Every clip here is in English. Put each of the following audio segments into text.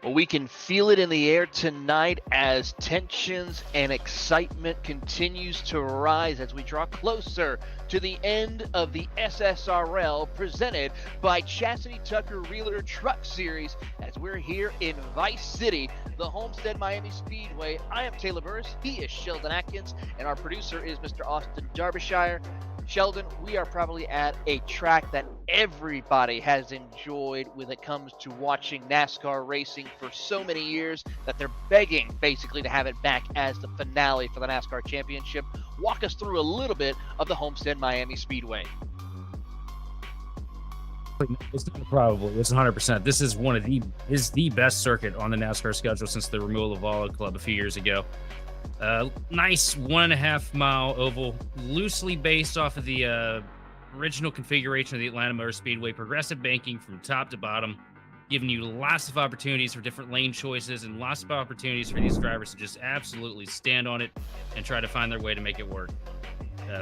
Well, we can feel it in the air tonight as tensions and excitement continues to rise as we draw closer to the end of the SSRL presented by Chasity Tucker Realtor Truck Series as we're here in Vice City, the Homestead-Miami Speedway. I am Taylor Burris, he is Sheldon Atkins, and our producer is Mr. Austin Derbyshire. Sheldon, we are probably at a track that everybody has enjoyed when it comes to watching NASCAR racing for so many years that they're begging basically to have it back as the finale for the NASCAR Championship. Walk us through a little bit of the Homestead-Miami Speedway. It's not probably, it's 100%. This is the best circuit on the NASCAR schedule since the removal of Auto Club a few years ago. Nice 1.5 mile oval, loosely based off of the original configuration of the Atlanta Motor Speedway. Progressive banking from top to bottom, giving you lots of opportunities for different lane choices and lots of opportunities for these drivers to just absolutely stand on it and try to find their way to make it work.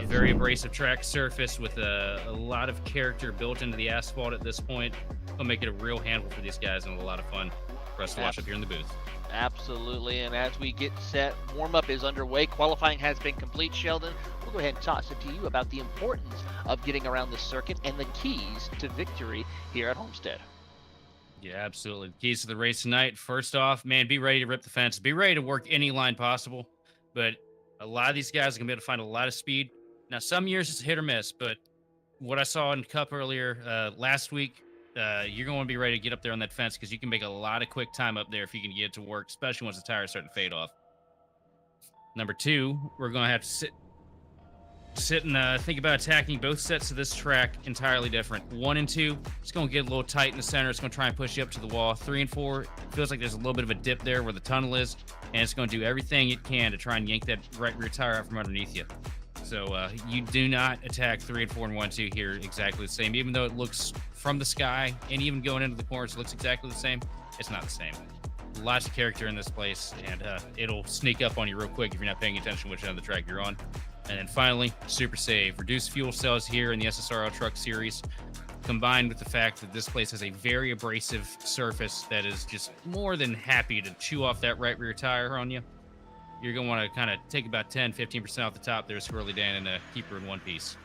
Very abrasive track surface with a lot of character built into the asphalt at this point. It'll make it a real handful for these guys and a lot of fun for us to watch up here in the booth. Absolutely, and as we get set, warm-up is underway. Qualifying has been complete, Sheldon. We'll go ahead and toss it to you about the importance of getting around the circuit and the keys to victory here at Homestead. Yeah, absolutely. The keys to the race tonight. First off, man, be ready to rip the fence. Be ready to work any line possible. But a lot of these guys are going to be able to find a lot of speed. Now, some years it's hit or miss, but what I saw in Cup earlier last week, you're going to be ready to get up there on that fence because you can make a lot of quick time up there if you can get it to work, especially once the tires start to fade off. Number two, we're going to have to sit and think about attacking both sets of this track entirely different. 1 and 2, it's going to get a little tight in the center. It's going to try and push you up to the wall. 3 and 4, it feels like there's a little bit of a dip there where the tunnel is, and it's going to do everything it can to try and yank that right rear tire out from underneath you. So you do not attack 3 and 4 and 1, 2 here exactly the same. Even though it looks from the sky and even going into the corners, it looks exactly the same. It's not the same. Lots of character in this place, and it'll sneak up on you real quick if you're not paying attention which end of the track you're on. And then finally, super save. Reduced fuel cells here in the SSRL Truck Series, combined with the fact that this place has a very abrasive surface that is just more than happy to chew off that right rear tire on you. You're going to want to kind of take about 10-15% off the top there, Squirrely Dan, and keep her in one piece.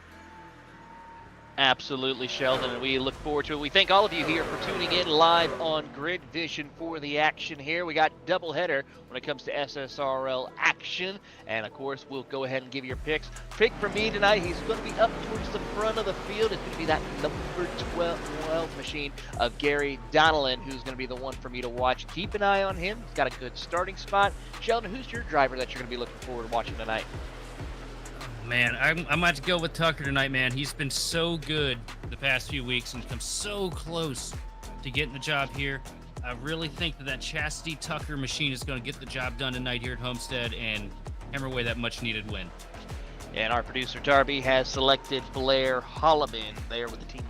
Absolutely, Sheldon, and we look forward to it. We thank all of you here for tuning in live on Grid Vision for the action here. We got doubleheader when it comes to SSRL action, and of course, we'll go ahead and give your picks. Pick for me tonight, he's going to be up towards the front of the field. It's going to be that number 12 machine of Gary Donnellan, who's going to be the one for me to watch. Keep an eye on him. He's got a good starting spot. Sheldon, who's your driver that you're going to be looking forward to watching tonight? Man, I might have to go with Tucker tonight, man. He's been so good the past few weeks and come so close to getting the job here. I really think that Chasity Tucker machine is going to get the job done tonight here at Homestead and hammer away that much-needed win. And our producer, Darby, has selected Blair Holloman there with the Team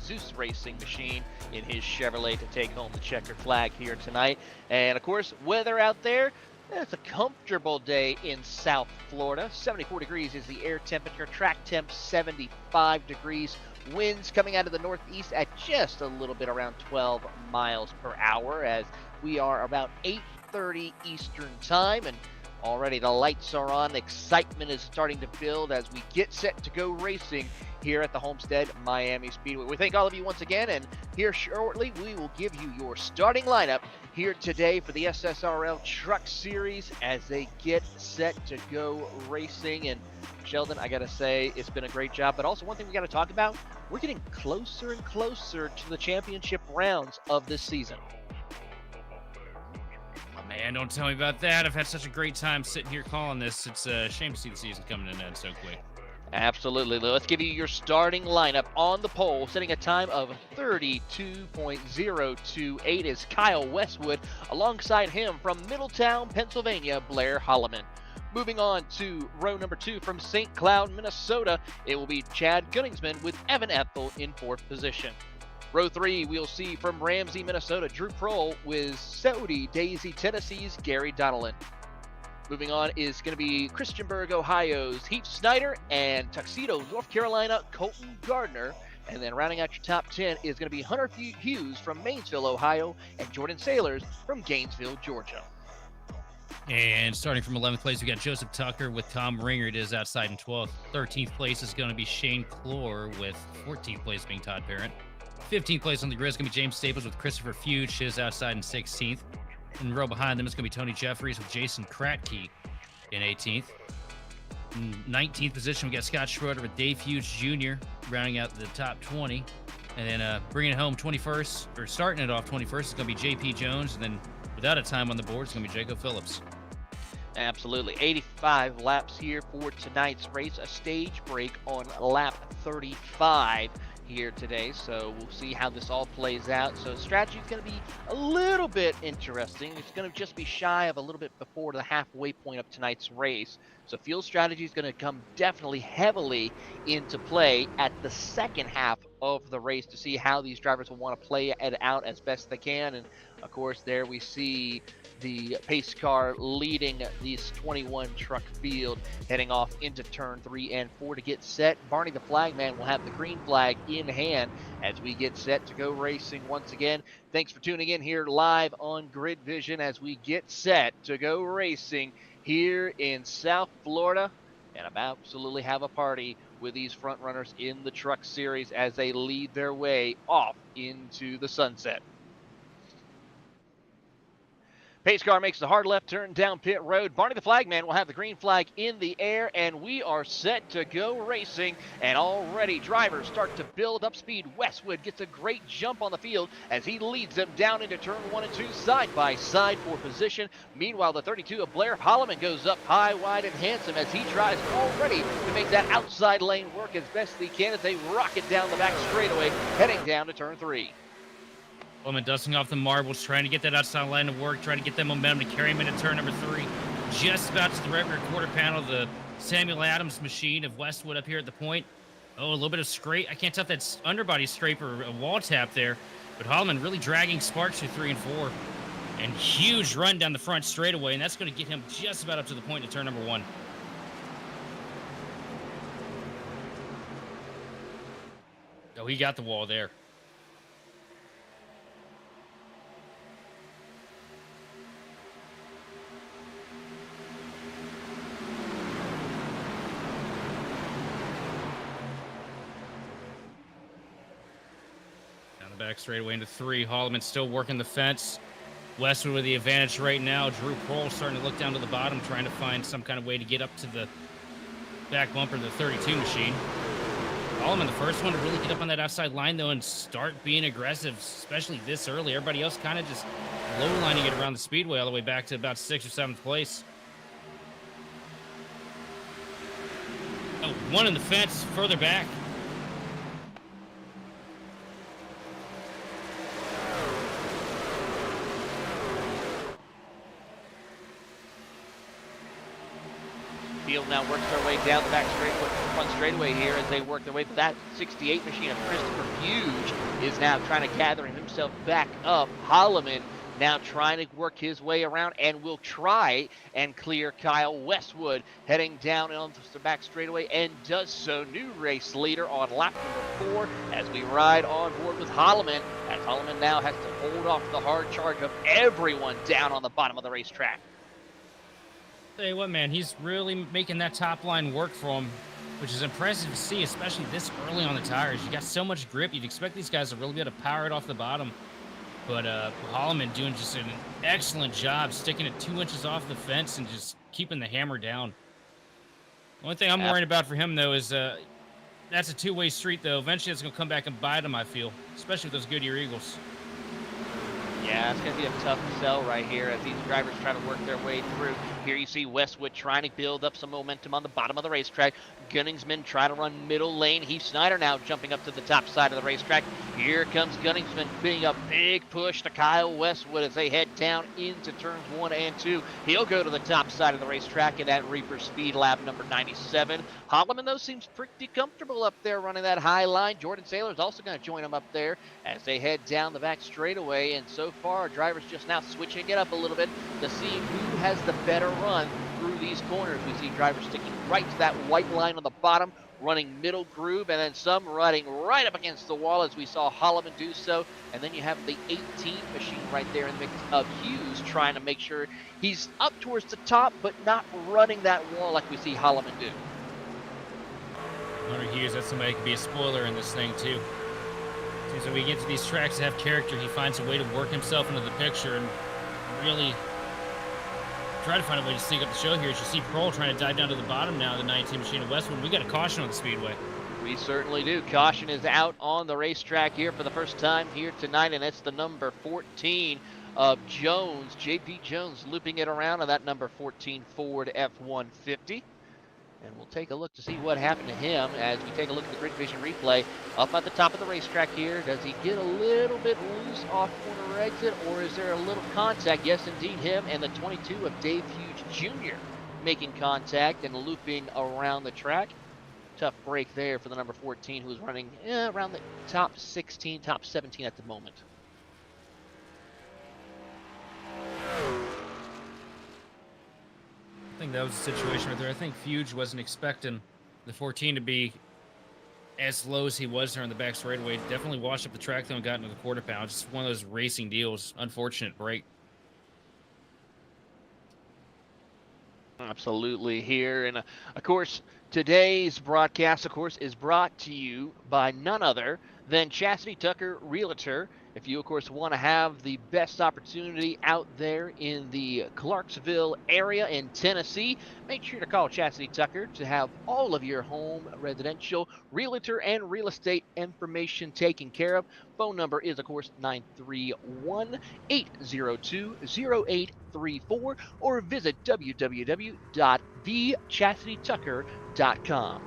Zeus Racing machine in his Chevrolet to take home the checkered flag here tonight. And, of course, weather out there. It's a comfortable day in South Florida. 74 degrees is the air temperature. Track temp 75 degrees. Winds coming out of the northeast at just a little bit around 12 miles per hour as we are about 8:30 Eastern time. And already the lights are on. Excitement is starting to build as we get set to go racing here at the Homestead-Miami Speedway. We thank all of you once again, and here shortly we will give you your starting lineup here today for the SSRL Truck Series as they get set to go racing. And Sheldon, I gotta say, it's been a great job, but also one thing we gotta talk about, we're getting closer and closer to the championship rounds of this season. Man, don't tell me about that. I've had such a great time sitting here calling this. It's a shame to see the season coming to an end so quick. Absolutely. Let's give you your starting lineup on the pole, setting a time of 32.028 is Kyle Westwood. Alongside him from Middletown, Pennsylvania, Blair Holloman. Moving on to row number 2 from St. Cloud, Minnesota, it will be Chad Gunningsman with Evan Ethel in 4th position. Row 3, we'll see from Ramsey, Minnesota, Drew Prohl with Saudi Daisy, Tennessee's Gary Donnellan. Moving on is going to be Christiansburg, Ohio's Heath Snyder, and Tuxedo, North Carolina, Colton Gardner. And then rounding out your top 10 is going to be Hunter Hughes from Maysville, Ohio, and Jordan Sailors from Gainesville, Georgia. And starting from 11th place, we got Joseph Tucker with Tom Ringard is outside in 12th. 13th place is going to be Shane Clore, with 14th place being Todd Parent. 15th place on the grid is going to be James Staples with Christopher Fuge, his outside in 16th. In the row behind them is going to be Tony Jeffries with Jason Kratke in 18th. In 19th position, we got Scott Schroeder with Dave Hughes Jr. rounding out the top 20. And then bringing it home 21st, or starting it off 21st, is going to be JP Jones. And then without a time on the board, it's going to be Jacob Phillips. Absolutely. 85 laps here for tonight's race. A stage break on lap 35 here today. So we'll see how this all plays out. So strategy is going to be a little bit interesting. It's going to just be shy of a little bit before the halfway point of tonight's race. So field strategy is going to come definitely heavily into play at the second half of the race to see how these drivers will want to play it out as best they can. And of course, there we see the pace car leading this 21 truck field, heading off into turn 3 and 4 to get set. Barney the flagman will have the green flag in hand as we get set to go racing once again. Thanks for tuning in here live on Grid Vision as we get set to go racing here in South Florida, and I'm absolutely have a party with these front runners in the truck series as they lead their way off into the sunset. Pace car makes the hard left turn down pit road. Barney the flagman will have the green flag in the air, and we are set to go racing. And already drivers start to build up speed. Westwood gets a great jump on the field as he leads them down into turn 1 and 2 side by side for position. Meanwhile, the 32 of Blair Holloman goes up high, wide, and handsome as he tries already to make that outside lane work as best he can as they rocket down the back straightaway, heading down to turn 3. Holloman dusting off the marbles, trying to get that outside line to work, trying to get that momentum to carry him into turn number 3. Just about to the right rear quarter panel, the Samuel Adams machine of Westwood up here at the point. Oh, a little bit of scrape. I can't tell if that's underbody scrape or a wall tap there, but Holloman really dragging Sparks through 3 and 4. And huge run down the front straightaway, and that's going to get him just about up to the point to turn number 1. Oh, he got the wall there. Back straightaway into 3. Holloman still working the fence. Westwood with the advantage right now. Drew Prohl starting to look down to the bottom, trying to find some kind of way to get up to the back bumper of the 32 machine. Holloman, the first one to really get up on that outside line, though, and start being aggressive, especially this early. Everybody else kind of just low-lining it around the speedway all the way back to about 6th or 7th place. Oh, one in the fence further back. Field now works their way down the back front straightaway here as they work their way. That 68 machine of Christopher Fuge is now trying to gather himself back up. Holloman now trying to work his way around and will try and clear Kyle Westwood heading down onto the back straightaway, and does so. New race leader on lap number 4 as we ride on board with Holloman, as Holloman now has to hold off the hard charge of everyone down on the bottom of the racetrack. Tell you what, man, he's really making that top line work for him, which is impressive to see, especially this early on the tires. You got so much grip. You'd expect these guys to really be able to power it off the bottom. But Holloman doing just an excellent job sticking it 2 inches off the fence and just keeping the hammer down. The only thing I'm worried about for him, though, is that's a two-way street, though. Eventually it's going to come back and bite him, I feel, especially with those Goodyear Eagles. Yeah, it's going to be a tough sell right here as these drivers try to work their way through. Here you see Westwood trying to build up some momentum on the bottom of the racetrack. Gunningsman trying to run middle lane. Heath Snyder now jumping up to the top side of the racetrack. Here comes Gunningsman being a big push to Kyle Westwood as they head down into turns 1 and 2. He'll go to the top side of the racetrack in that Reaper Speed lap number 97. Holloman, though, seems pretty comfortable up there running that high line. Jordan Sailor is also going to join him up there as they head down the back straightaway. And so far, drivers just now switching it up a little bit to see who has the better run through these corners. We see drivers sticking right to that white line on the bottom, running middle groove, and then some running right up against the wall as we saw Holloman do so. And then you have the 18 machine right there in the mix of Hughes trying to make sure he's up towards the top, but not running that wall like we see Holloman do. Hunter Hughes, that's somebody who could be a spoiler in this thing too. Seems like we get to these tracks that have character, he finds a way to work himself into the picture and really try to find a way to sneak up the show here. As you see Pearl trying to dive down to the bottom now, the 19 machine of Westwood. We got a caution on the Speedway. We certainly do. Caution is out on the racetrack here for the first time here tonight, and it's the number 14 of Jones, JP Jones, looping it around on that number 14 Ford F-150. And we'll take a look to see what happened to him as we take a look at the grid vision replay. Up at the top of the racetrack here, does he get a little bit loose off corner exit, or is there a little contact? Yes, indeed, him and the 22 of Dave Hughes Jr. making contact and looping around the track. Tough break there for the number 14, who's running around the top 16, top 17 at the moment. I think that was the situation right there. I think Fuge wasn't expecting the 14 to be as low as he was there on the back straightaway. Definitely washed up the track though and got into the quarter pound. Just one of those racing deals. Unfortunate break. Absolutely here. And of course, today's broadcast, of course, is brought to you by none other than Chasity Tucker Realtor. If you, of course, want to have the best opportunity out there in the Clarksville area in Tennessee, make sure to call Chasity Tucker to have all of your home, residential, realtor, and real estate information taken care of. Phone number is, of course, 931-802-0834, or visit www.thechastitytucker.com.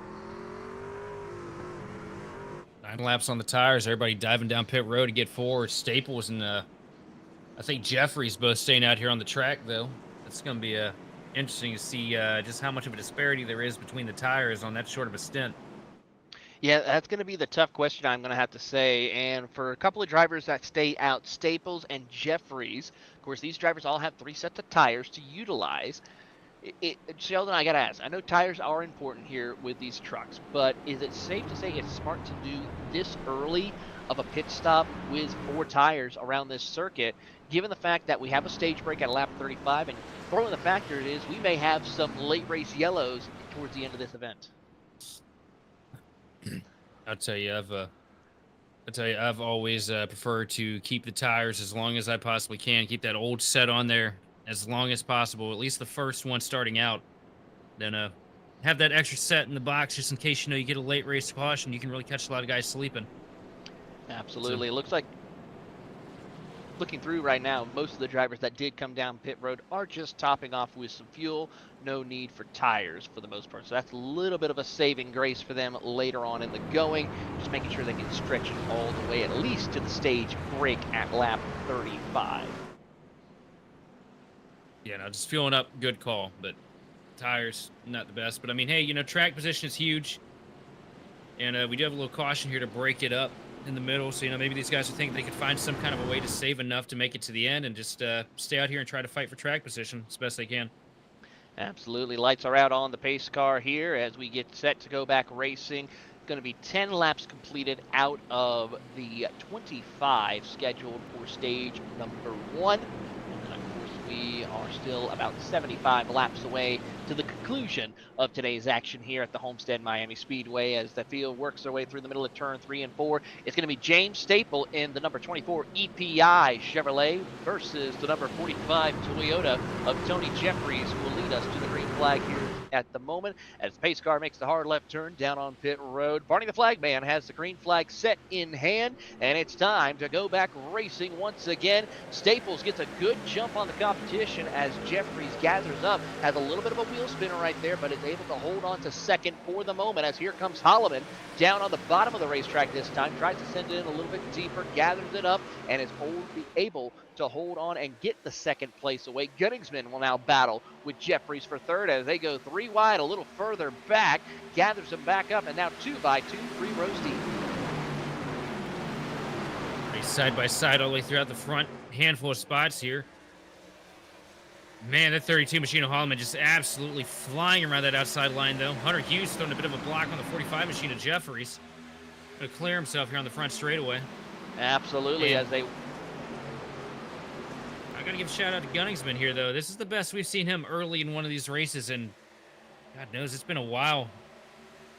9 laps on the tires. Everybody diving down pit road to get forward. Staples and I think Jeffries both staying out here on the track, though. It's going to be interesting to see just how much of a disparity there is between the tires on that short of a stint. Yeah, that's going to be the tough question, I'm going to have to say. And for a couple of drivers that stay out, Staples and Jeffries, of course, these drivers all have 3 sets of tires to utilize. Sheldon, I got to ask, I know tires are important here with these trucks, but is it safe to say it's smart to do this early of a pit stop with 4 tires around this circuit, given the fact that we have a stage break at lap 35, and throwing the factor it is we may have some late race yellows towards the end of this event? I'll tell you, I've always preferred to keep the tires as long as I possibly can. Keep that old set on there as long as possible, at least the first one starting out. Then have that extra set in the box just in case you get a late race caution. You can really catch a lot of guys sleeping. Absolutely. It looks like, looking through right now, most of the drivers that did come down pit road are just topping off with some fuel. No need for tires for the most part. So that's a little bit of a saving grace for them later on in the going. Just making sure they can stretch it all the way, at least to the stage break at lap 35. Yeah, no, just fueling up, good call. But tires, not the best. But I mean, hey, track position is huge. And we do have a little caution here to break it up in the middle. So, maybe these guys are thinking they could find some kind of a way to save enough to make it to the end and just stay out here and try to fight for track position as best they can. Absolutely. Lights are out on the pace car here as we get set to go back racing. Going to be 10 laps completed out of the 25 scheduled for stage number 1. We are still about 75 laps away to the conclusion of today's action here at the Homestead-Miami Speedway as the field works their way through the middle of turn 3 and 4. It's going to be James Staple in the number 24 EPI Chevrolet versus the number 45 Toyota of Tony Jeffries, who will lead us to the green flag here at the moment as the pace car makes the hard left turn down on pit road. Barney the Flagman has the green flag set in hand, and it's time to go back racing once again. Staples gets a good jump on the competition as Jeffries gathers up, has a little bit of a wheel spinner right there, but is able to hold on to second for the moment as here comes Holloman down on the bottom of the racetrack this time, tries to send it in a little bit deeper, gathers it up, and is able to hold on and get the second place away. Gunningsman will now battle with Jeffries for third as they go 3 wide, a little further back, gathers them back up, and now 2 by 2, 3 rows deep. Side by side all the way throughout the front, handful of spots here. Man, that 32 machine of Holloman just absolutely flying around that outside line, though. Hunter Hughes throwing a bit of a block on the 45 machine of Jeffries. Going to clear himself here on the front straightaway. Absolutely, And as they... I got to give a shout out to Gunningsman here, though. This is the best we've seen him early in one of these races, and God knows it's been a while.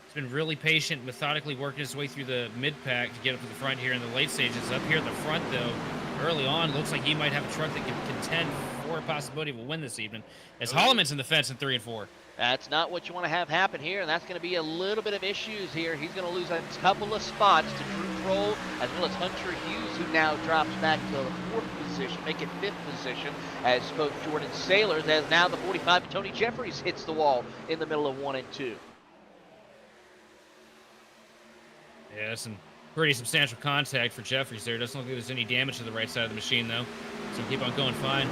He's been really patient, methodically working his way through the mid-pack to get up to the front here in the late stages. Up here at the front, though, early on, looks like he might have a truck that can contend for a possibility of a win this evening, as Holloman's in the fence in 3 and 4. That's not what you want to have happen here, and that's going to be a little bit of issues here. He's going to lose a couple of spots to Drew Kroll, as well as Hunter Hughes, who now drops back to the 4th position, making 5th position, as both Jordan Sailors, as now the 45 Tony Jeffries hits the wall in the middle of 1 and 2. Yeah, some pretty substantial contact for Jeffries there. Doesn't look like there's any damage to the right side of the machine, though. So keep on going fine.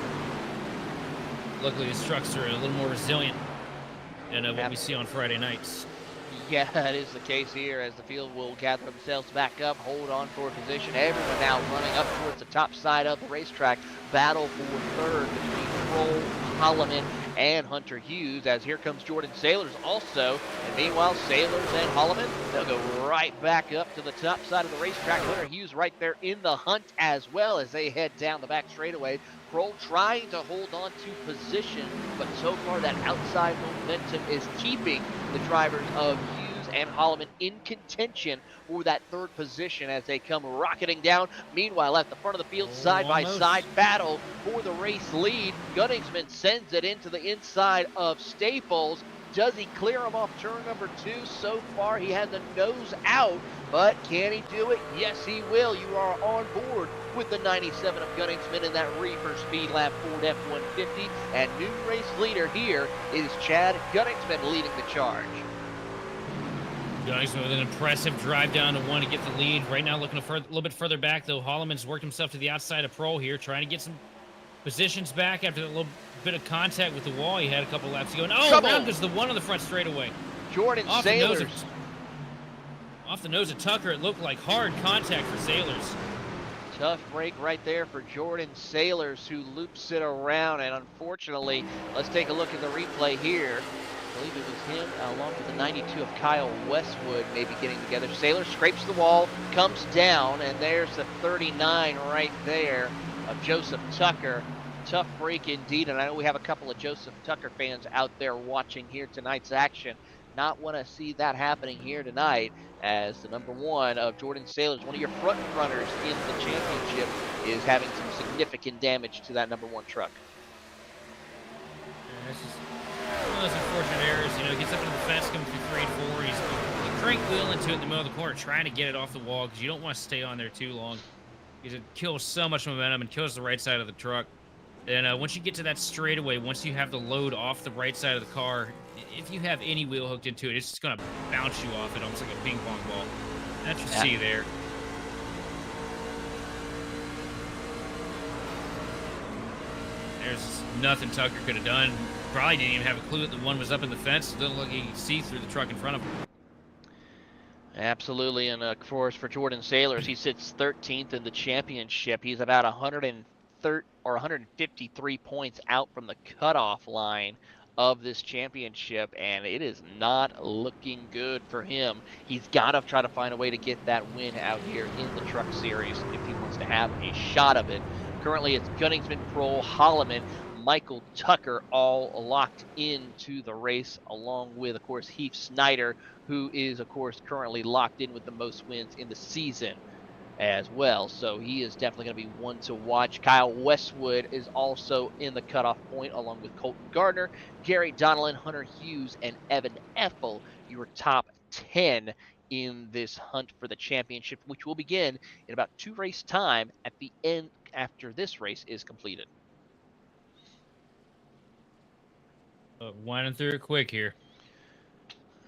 Luckily, these trucks are a little more resilient than what we see on Friday nights. Yeah, that is the case here, as the field will gather themselves back up, hold on for a position. Everyone now running up towards the top side of the racetrack. Battle for 3rd between Kroll, Holloman, and Hunter Hughes, as here comes Jordan Sailors also. And meanwhile, Sailors and Holloman, they'll go right back up to the top side of the racetrack. Hunter Hughes right there in the hunt as well, as they head down the back straightaway. Kroll trying to hold on to position, but so far that outside momentum is keeping the drivers of Hughes and Holloman in contention for that 3rd position as they come rocketing down. Meanwhile, at the front of the field, side-by-side battle for the race lead. Gunningsman sends it into the inside of Staples. Does he clear him off turn number 2? So far, he has a nose out, but can he do it? Yes, he will. You are on board with the 97 of Gunningsman in that Reefer Speed Lab Ford F-150. And new race leader here is Chad Gunningsman leading the charge. Gunningsman with an impressive drive down to 1 to get the lead. Right now looking a little bit further back, though. Holloman's worked himself to the outside of Pro here, trying to get some positions back after a little bit of contact with the wall. He had a couple laps to go. And around goes the 1 on the front straightaway. Jordan Sailors. Off the nose of Tucker, it looked like hard contact for Sailors. Tough break right there for Jordan Sailors, who loops it around. And unfortunately, let's take a look at the replay here. I believe it was him along with the 92 of Kyle Westwood maybe getting together. Sailor scrapes the wall, comes down, and there's the 39 right there of Joseph Tucker. Tough break indeed, and I know we have a couple of Joseph Tucker fans out there watching here tonight's action. Not want to see that happening here tonight, as the number 1 of Jordan Sailors, one of your front runners in the championship, is having some significant damage to that number 1 truck. Yeah, it's just one of those unfortunate errors. You know, he gets up into the fence, coming through 3 and 4. He's crank wheel into it in the middle of the corner, trying to get it off the wall, because you don't want to stay on there too long, because it kills so much momentum and kills the right side of the truck. And once you get to that straightaway, once you have the load off the right side of the car, if you have any wheel hooked into it, it's just going to bounce you off it almost like a ping pong ball. That's what you see there. There's nothing Tucker could have done. Probably didn't even have a clue that the 1 was up in the fence. It doesn't look like he could see through the truck in front of him. Absolutely, and of course for Jordan Sailors, he sits 13th in the championship. He's about 153 points out from the cutoff line of this championship, and it is not looking good for him. He's got to try to find a way to get that win out here in the Truck Series if he wants to have a shot of it. Currently, it's Gunningsman, Kroll, Holloman, Michael Tucker all locked into the race, along with, of course, Heath Snyder, who is, of course, currently locked in with the most wins in the season as well. So he is definitely going to be one to watch. Kyle Westwood is also in the cutoff point, along with Colton Gardner, Gary Donnellan, Hunter Hughes, and Evan Ethel, your top 10 in this hunt for the championship, which will begin in about 2 race time at the end after this race is completed. Winding through it quick here.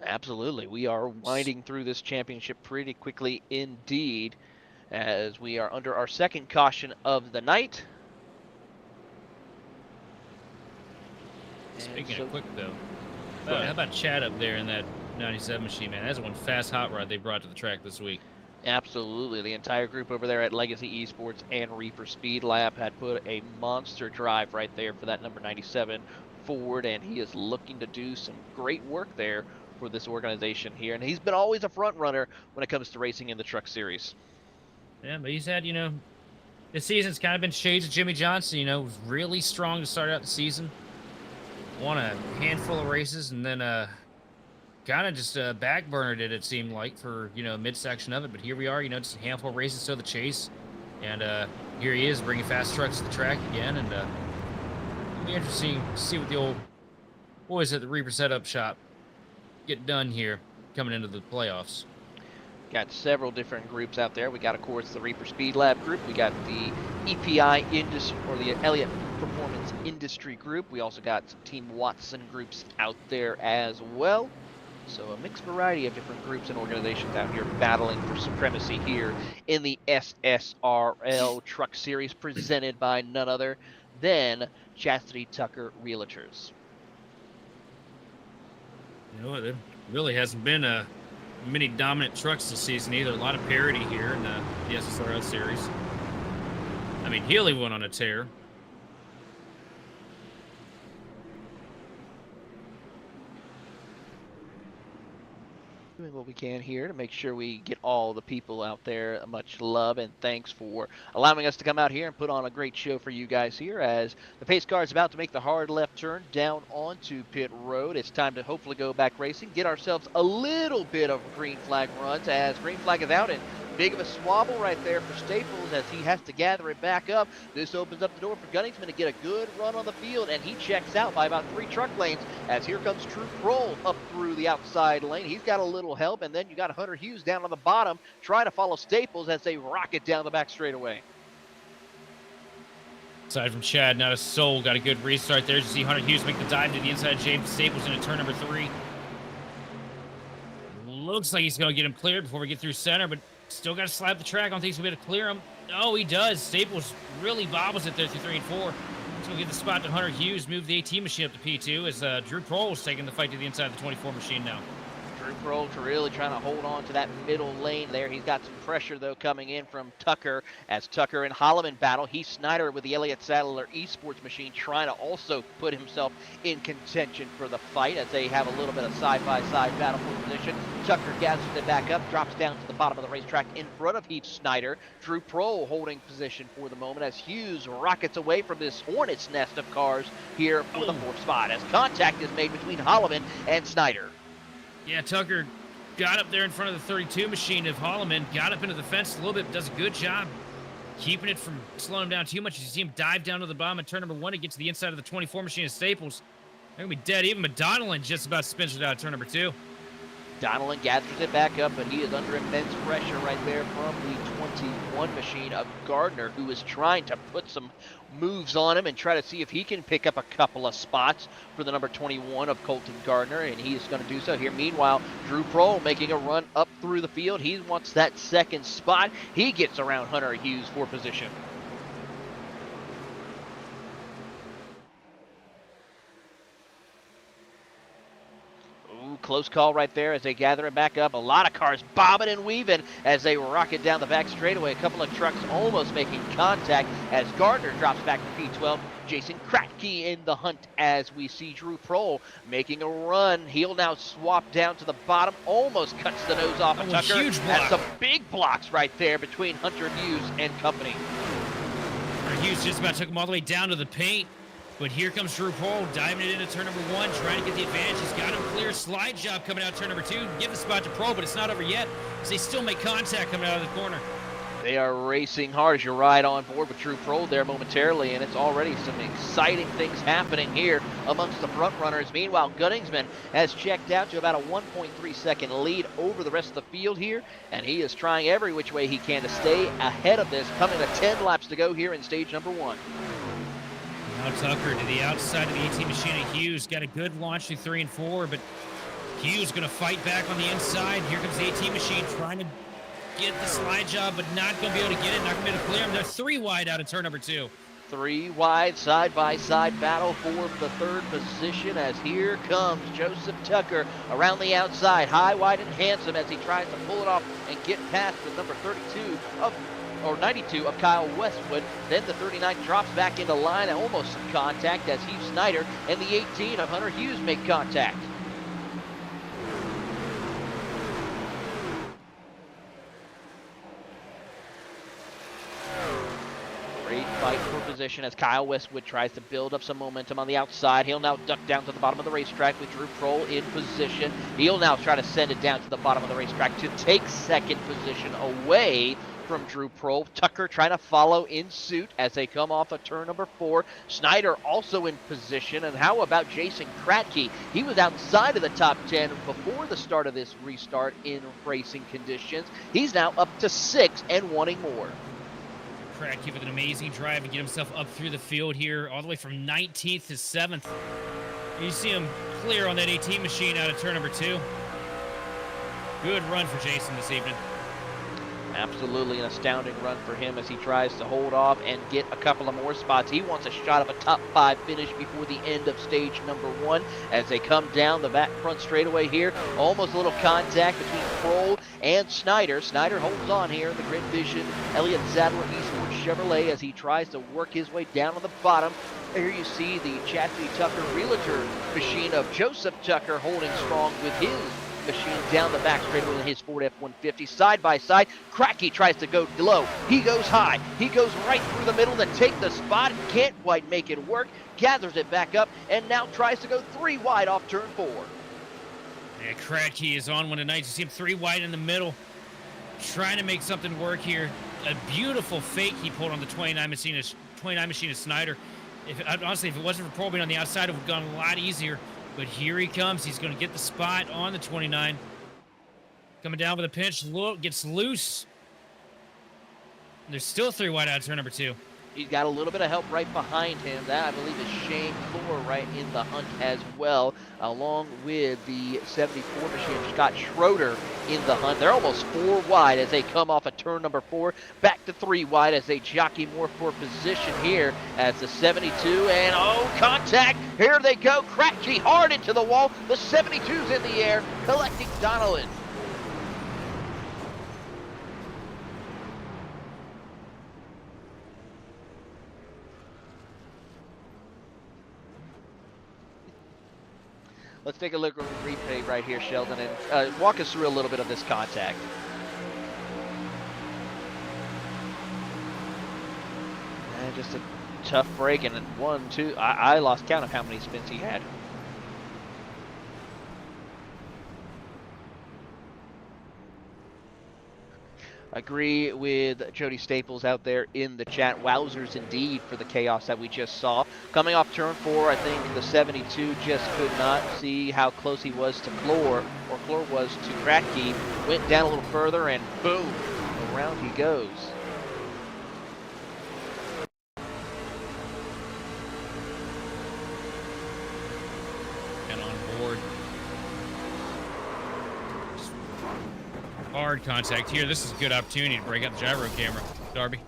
Absolutely. We are winding through this championship pretty quickly indeed, as we are under our 2nd caution of the night. Speaking of quick, though, how about Chad up there in that 97 machine, man? That's one fast hot rod they brought to the track this week. Absolutely. The entire group over there at Legacy Esports and Reaper Speed Lab had put a monster drive right there for that number 97 Ford, and he is looking to do some great work there for this organization here. And he's been always a front runner when it comes to racing in the truck series. Yeah, but he's had, this season's kind of been shades of Jimmy Johnson. Was really strong to start out the season. Won a handful of races and then kind of just backburnered it seemed like for midsection of it. But here we are, just a handful of races to the chase, and here he is bringing fast trucks to the track again. And it'll be interesting to see what the old boys at the Reaper Setup Shop get done here coming into the playoffs. Got several different groups out there. We got, of course, the Reaper Speed Lab group. We got the EPI Industry, or the Elliott Performance Industry group. We also got some Team Watson groups out there as well. So a mixed variety of different groups and organizations out here battling for supremacy here in the SSRL Truck Series, presented by none other than Chasity Tucker Realtors. There really hasn't been many dominant trucks this season either. A lot of parity here in the SSRL series. I mean, Healy went on a tear. Doing what we can here to make sure we get all the people out there much love and thanks for allowing us to come out here and put on a great show for you guys here as the pace car is about to make the hard left turn down onto pit road. It's time to hopefully go back racing, get ourselves a little bit of green flag runs as green flag is out, and big of a swabble right there for Staples as he has to gather it back up. This opens up the door for Gunningsman to get a good run on the field, and he checks out by about 3 truck lanes as here comes True Kroll up through the outside lane. He's got a little help, and then you got Hunter Hughes down on the bottom trying to follow Staples as they rocket down the back straightaway. Aside from Chad, not a soul. Got a good restart there. You see Hunter Hughes make the dive to the inside. James Staples into turn number 3. Looks like he's going to get him cleared before we get through center, but still got to slap the track. I don't think he's going to be able to clear him. Oh, he does. Staples really bobbles it there through 3 and 4. So we'll get the spot to Hunter Hughes, move the AT machine up to P2 as Drew Kroll is taking the fight to the inside of the 24 machine now. Drew Kroll really trying to hold on to that middle lane there. He's got some pressure, though, coming in from Tucker as Tucker and Holloman battle. He's Snyder with the Elliott Sadler Esports machine trying to also put himself in contention for the fight as they have a little bit of side-by-side battle for position. Tucker gathers it back up, drops down to the bottom of the racetrack in front of Heath Snyder. Drew Kroll holding position for the moment as Hughes rockets away from this hornet's nest of cars here for the 4th spot as contact is made between Holloman and Snyder. Yeah, Tucker got up there in front of the 32 machine of Holloman, got up into the fence a little bit, does a good job keeping it from slowing him down too much. You see him dive down to the bottom of turn number 1 to get to the inside of the 24 machine of Staples. They're going to be dead even, but Donnellan just about spins it out of turn number 2. Donnellan gathers it back up, but he is under immense pressure right there from the 21 machine of Gardner, who is trying to put some moves on him and try to see if he can pick up a couple of spots for the number 21 of Colton Gardner, and he is going to do so here. Meanwhile, Drew Kroll making a run up through the field. He wants that 2nd spot. He gets around Hunter Hughes for position. Close call right there as they gather it back up. A lot of cars bobbing and weaving as they rocket down the back straightaway. A couple of trucks almost making contact as Gardner drops back to P12. Jason Kratke in the hunt as we see Drew Kroll making a run. He'll now swap down to the bottom, almost cuts the nose off of Tucker. Huge block. Has some big blocks right there between Hunter Hughes and company. Hunter Hughes just about took him all the way down to the paint. But here comes Drew Kroll diving it into turn number 1, trying to get the advantage. He's got him clear. Slide job coming out turn number 2. Give the spot to Pro, but it's not over yet because they still make contact coming out of the corner. They are racing hard as you ride on board with Drew Kroll there momentarily, and it's already some exciting things happening here amongst the front runners. Meanwhile, Gunningsman has checked out to about a 1.3 second lead over the rest of the field here, and he is trying every which way he can to stay ahead of this, coming to 10 laps to go here in stage number 1. Now Tucker to the outside of the AT machine of Hughes. Got a good launch through 3 and 4, but Hughes going to fight back on the inside. Here comes the AT machine trying to get the slide job, but not going to be able to get it. Not going to be able to clear him. They're 3 wide out of turn number 2. 3 wide side-by-side battle for the 3rd position as here comes Joseph Tucker around the outside, high, wide, and handsome as he tries to pull it off and get past the number 32 of, or 92 of Kyle Westwood. Then the 39 drops back into line and almost some contact as Heath Snyder and the 18 of Hunter Hughes make contact. Great fight for position as Kyle Westwood tries to build up some momentum on the outside. He'll now duck down to the bottom of the racetrack with Drew Prohl in position. He'll now try to send it down to the bottom of the racetrack to take second position away from Drew Prohl. Tucker trying to follow in suit as they come off of turn number 4. Snyder also in position. And how about Jason Kratke? He was outside of the top 10 before the start of this restart in racing conditions. He's now up to 6 and wanting more. Kratke with an amazing drive to get himself up through the field here, all the way from 19th to 7th. You see him clear on that 18 machine out of turn number 2. Good run for Jason this evening. Absolutely an astounding run for him as he tries to hold off and get a couple of more spots. He wants a shot of a top 5 finish before the end of stage number 1 as they come down the back front straightaway here. Almost a little contact between Prohl and Snyder. Snyder holds on here in the Grid Vision Elliott Sadler Eastwood Chevrolet as he tries to work his way down on the bottom. Here you see the Chasity Tucker Realtor machine of Joseph Tucker holding strong with his machine down the back straightaway in his Ford F-150. Side by side, Kratke tries to go low. He goes high. He goes right through the middle to take the spot. Can't quite make it work. Gathers it back up and now tries to go 3 wide off turn 4. Yeah, Kratke is on one tonight. You see him 3 wide in the middle, trying to make something work here. A beautiful fake he pulled on the 29 machine of Snyder. Honestly, if it wasn't for Prohl being on the outside, it would have gone a lot easier. But here he comes. He's going to get the spot on the 29. Coming down with a pinch. Gets loose. There's still 3 wide out of turn number 2. He's got a little bit of help right behind him. That, I believe, is Shane Thor right in the hunt as well, along with the 74 machine, Scott Schroeder in the hunt. They're almost 4 wide as they come off of turn number 4, back to 3 wide as they jockey more for position here as the 72, and contact. Here they go. Kratke hard into the wall. The 72's in the air, collecting Donnellan. Let's take a look at the replay right here, Sheldon, and walk us through a little bit of this contact. And just a tough break, and 1, 2. I lost count of how many spins he had. Agree with Jody Staples out there in the chat. Wowzers indeed for the chaos that we just saw. Coming off turn 4, I think the 72 just could not see how close he was to Clore, or Clore was to Kratke. Went down a little further and boom, around he goes. And on board. Hard contact here. This is a good opportunity to break out the gyro camera, Darby.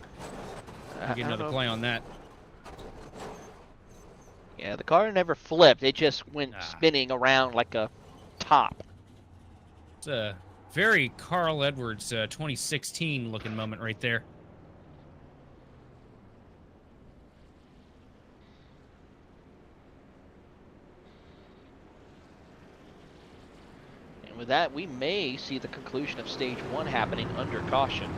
We'll get another play on that. Yeah, the car never flipped. It just went spinning around like a top. It's a very Carl Edwards 2016 looking moment right there. With that, we may see the conclusion of stage 1 happening under caution.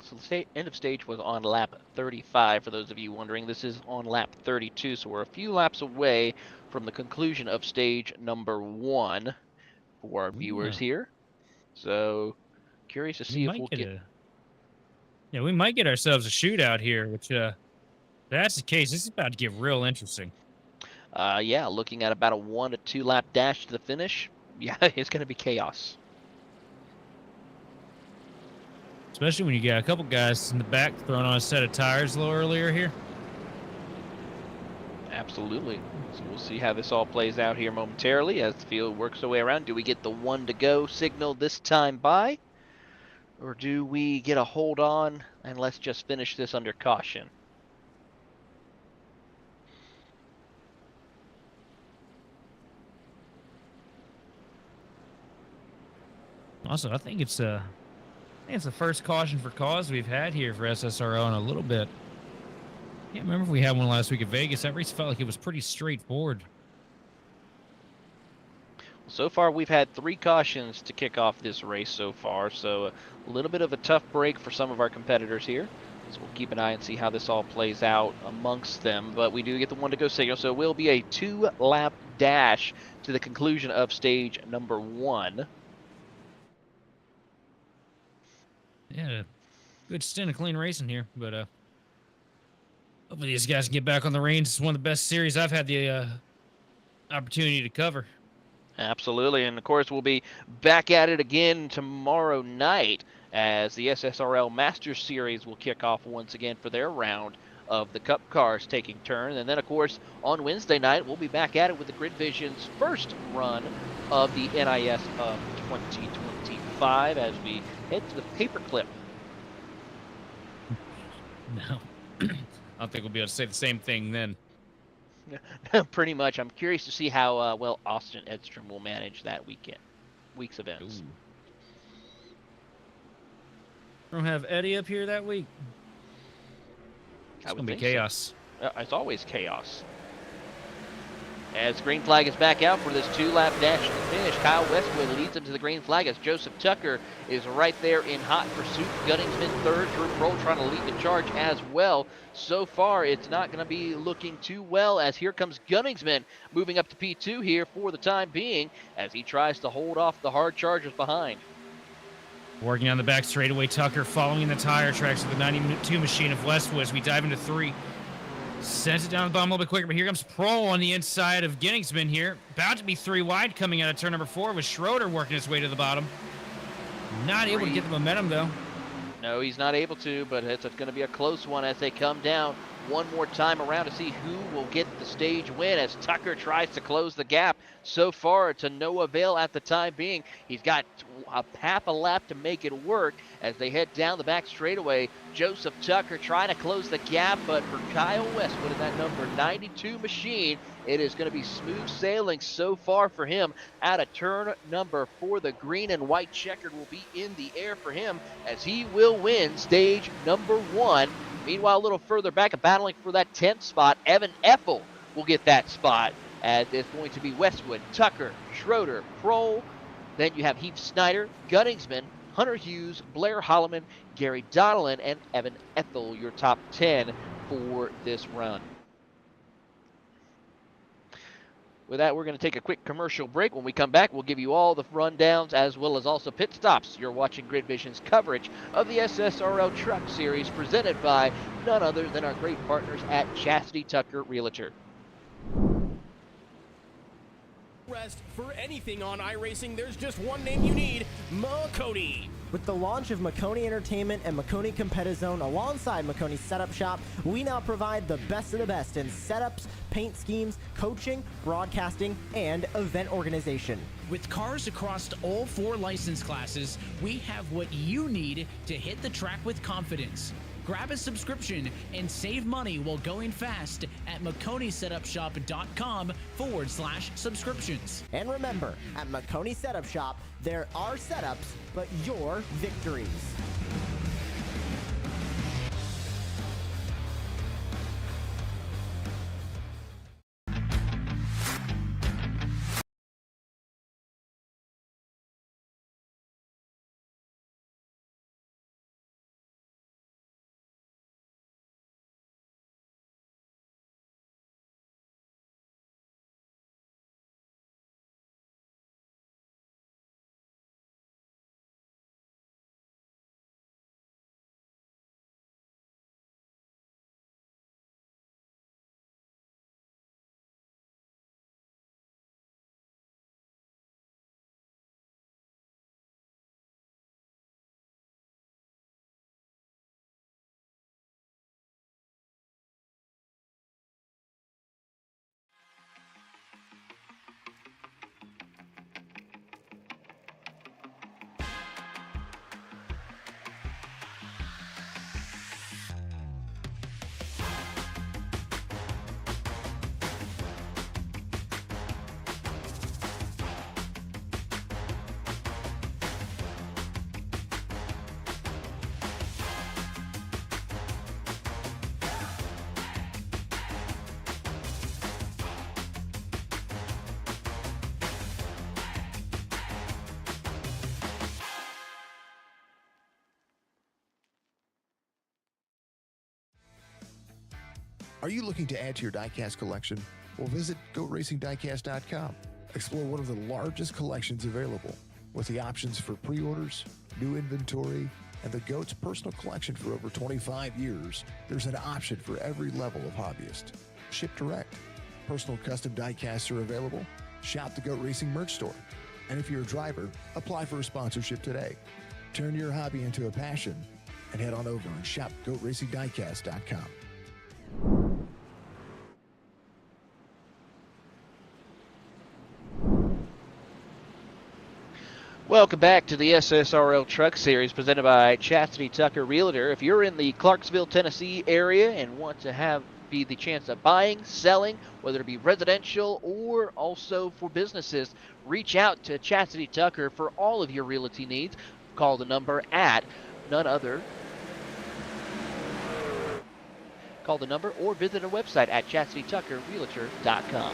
So the end of stage was on lap 35, for those of you wondering. This is on lap 32, so we're a few laps away from the conclusion of stage number 1 for our viewers here. So curious to see if we'll get... Yeah, we might get ourselves a shootout here, which, if that's the case, this is about to get real interesting. Yeah, looking at about a 1 to 2 lap dash to the finish. Yeah, it's going to be chaos. Especially when you got a couple guys in the back throwing on a set of tires a little earlier here. Absolutely. So we'll see how this all plays out here momentarily as the field works their way around. Do we get the 1 to go signal this time by? Or do we get a hold on and let's just finish this under caution? Also, I think it's the first caution for cause we've had here for SSRL in a little bit. Can't remember if we had one last week at Vegas. That race felt like it was pretty straightforward. So far, we've had 3 cautions to kick off this race so far, so a little bit of a tough break for some of our competitors here. So we'll keep an eye and see how this all plays out amongst them. But we do get the 1 to go signal, so it will be a 2-lap dash to the conclusion of stage number 1. Yeah, good stint of clean racing here, but hopefully these guys can get back on the reins. It's one of the best series I've had the opportunity to cover. Absolutely, and of course we'll be back at it again tomorrow night as the SSRL Masters Series will kick off once again for their round of the Cup cars taking turn. And then, of course, on Wednesday night, we'll be back at it with the Grid Vision's first run of the NIS of 2025 as we head to the paperclip. No, I don't think we'll be able to say the same thing then. Pretty much. I'm curious to see how well Austin Edstrom will manage that week's events. Ooh. Don't have Eddie up here that week. It's gonna be chaos. So. It's always chaos. As green flag is back out for this 2-lap dash to finish, Kyle Westwood leads him to the green flag as Joseph Tucker is right there in hot pursuit. Gunningsman third, Drew Kroll trying to lead the charge as well. So far, it's not going to be looking too well as here comes Gunningsman moving up to P2 here for the time being as he tries to hold off the hard chargers behind. Working on the back straightaway, Tucker following in the tire tracks of the 92 machine of Westwood as we dive into 3. Sends it down the bottom a little bit quicker, but here comes Pro on the inside of Gunningsman here. About to be 3 wide coming out of turn number 4 with Schroeder working his way to the bottom. Not able to get the momentum, though. No, he's not able to, but it's going to be a close one as they come down one more time around to see who will get the stage win as Tucker tries to close the gap. So far, to no avail at the time being. He's got half a lap to make it work as they head down the back straightaway. Joseph Tucker trying to close the gap, but for Kyle Westwood in that number 92 machine, it is going to be smooth sailing so far for him. Out of turn number 4, the green and white checkered will be in the air for him as he will win stage number 1. Meanwhile, a little further back, battling for that 10th spot, Evan Effel will get that spot as it's going to be Westwood, Tucker, Schroeder, Kroll. Then you have Heath Snyder, Gunningsman, Hunter Hughes, Blair Holloman, Gary Donnellan, and Evan Ethel, your top 10 for this run. With that, we're going to take a quick commercial break. When we come back, we'll give you all the rundowns as well as also pit stops. You're watching Grid Vision's coverage of the SSRL Truck Series presented by none other than our great partners at Chasity Tucker Realtor. Rest for anything on iRacing, there's just one name you need, Makoni. With the launch of Makoni Entertainment and Makoni Competizone alongside Makoni Setup Shop, we now provide the best of the best in setups, paint schemes, coaching, broadcasting, and event organization. With cars across all 4 license classes, we have what you need to hit the track with confidence. Grab a subscription and save money while going fast at MakoniSetupShop.com/subscriptions. And remember, at Makoni Setup Shop, there are setups, but your victories. Are you looking to add to your diecast collection? Well, visit GoatRacingDiecast.com. Explore one of the largest collections available with the options for pre-orders, new inventory, and the GOAT's personal collection for over 25 years. There's an option for every level of hobbyist. Ship direct. Personal custom diecasts are available. Shop the GOAT Racing merch store. And if you're a driver, apply for a sponsorship today. Turn your hobby into a passion and head on over and shop GoatRacingDiecast.com. Welcome back to the SSRL Truck Series presented by Chasity Tucker Realtor. If you're in the Clarksville, Tennessee area and want to be the chance of buying, selling, whether it be residential or also for businesses, reach out to Chasity Tucker for all of your realty needs. Call the number at none other. Call the number or visit our website at chastitytuckerrealtor.com.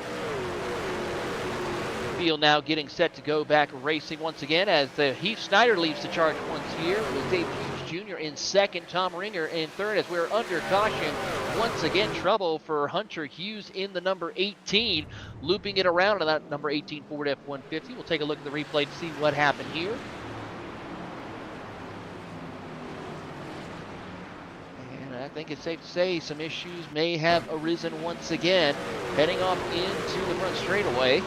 Field now getting set to go back racing once again as the Heath Snyder leads the charge once here with Dave Hughes Jr. in second, Tom Ringer in third as we're under caution. Once again, trouble for Hunter Hughes in the number 18, looping it around on that number 18 Ford F-150. We'll take a look at the replay to see what happened here. And I think it's safe to say some issues may have arisen once again, heading off into the front straightaway.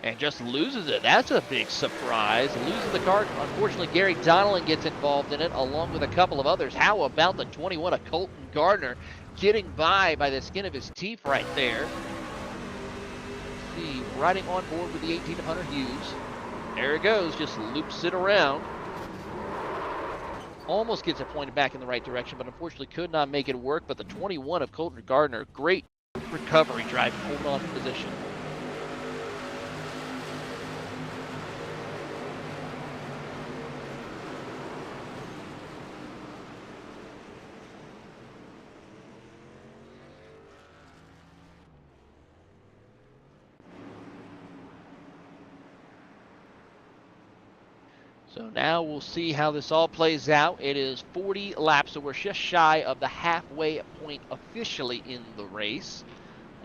And just loses it. That's a big surprise. Loses the car. Unfortunately, Gary Donnellan gets involved in it along with a couple of others. How about the 21 of Colton Gardner getting by the skin of his teeth right there? Let's see, riding on board with the 18 of Hunter Hughes. There it goes, just loops it around. Almost gets it pointed back in the right direction, but unfortunately could not make it work. But the 21 of Colton Gardner, great recovery driving, holding on to position. So now we'll see how this all plays out. It is 40 laps, so we're just shy of the halfway point officially in the race.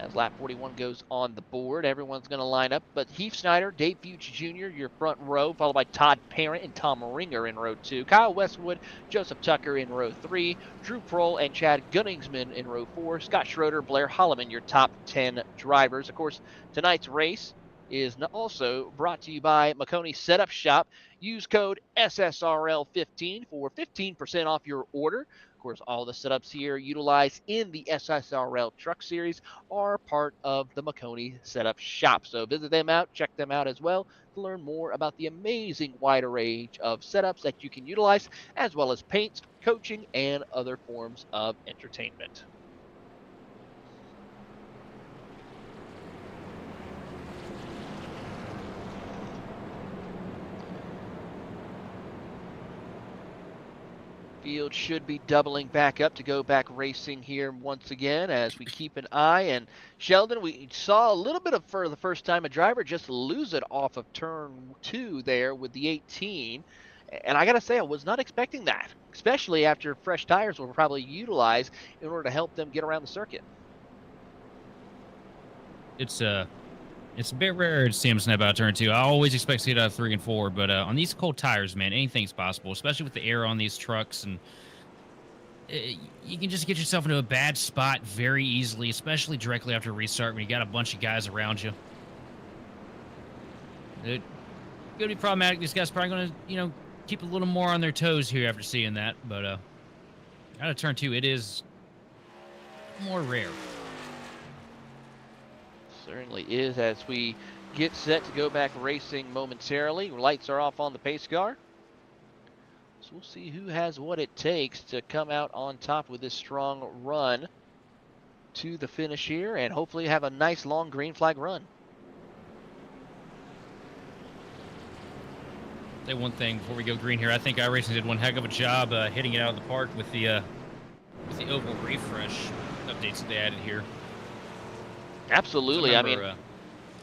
As lap 41 goes on the board, everyone's going to line up. But Heath Snyder, Dave Fuchs Jr., your front row, followed by Todd Parent and Tom Ringer in row 2. Kyle Westwood, Joseph Tucker in row 3. Drew Prohl and Chad Gunningsman in row 4. Scott Schroeder, Blair Holloman, your top 10 drivers. Of course, tonight's race is also brought to you by McConey Setup Shop. Use code SSRL15 for 15% off your order. Of course, all the setups here utilized in the SSRL Truck Series are part of the McConey Setup Shop. So visit them out, check them out as well to learn more about the amazing wide range of setups that you can utilize, as well as paints, coaching, and other forms of entertainment. Field should be doubling back up to go back racing here once again as we keep an eye. And Sheldon, we saw a little bit of, for the first time, a driver just lose it off of turn 2 there with the 18. And I got to say, I was not expecting that, especially after fresh tires were probably utilized in order to help them get around the circuit. It's a bit rare to see him snap out turn 2. I always expect to see it out of 3 and 4, but on these cold tires, man, anything's possible, especially with the air on these trucks. And you can just get yourself into a bad spot very easily, especially directly after a restart when you got a bunch of guys around you. It's going to be problematic. These guys probably going to, keep a little more on their toes here after seeing that. But out of turn 2, it is more rare. Certainly is as we get set to go back racing momentarily. Lights are off on the pace car. So we'll see who has what it takes to come out on top with this strong run to the finish here and hopefully have a nice long green flag run. Say one thing before we go green here. I think iRacing did one heck of a job hitting it out of the park with the oval refresh updates that they added here. Absolutely. I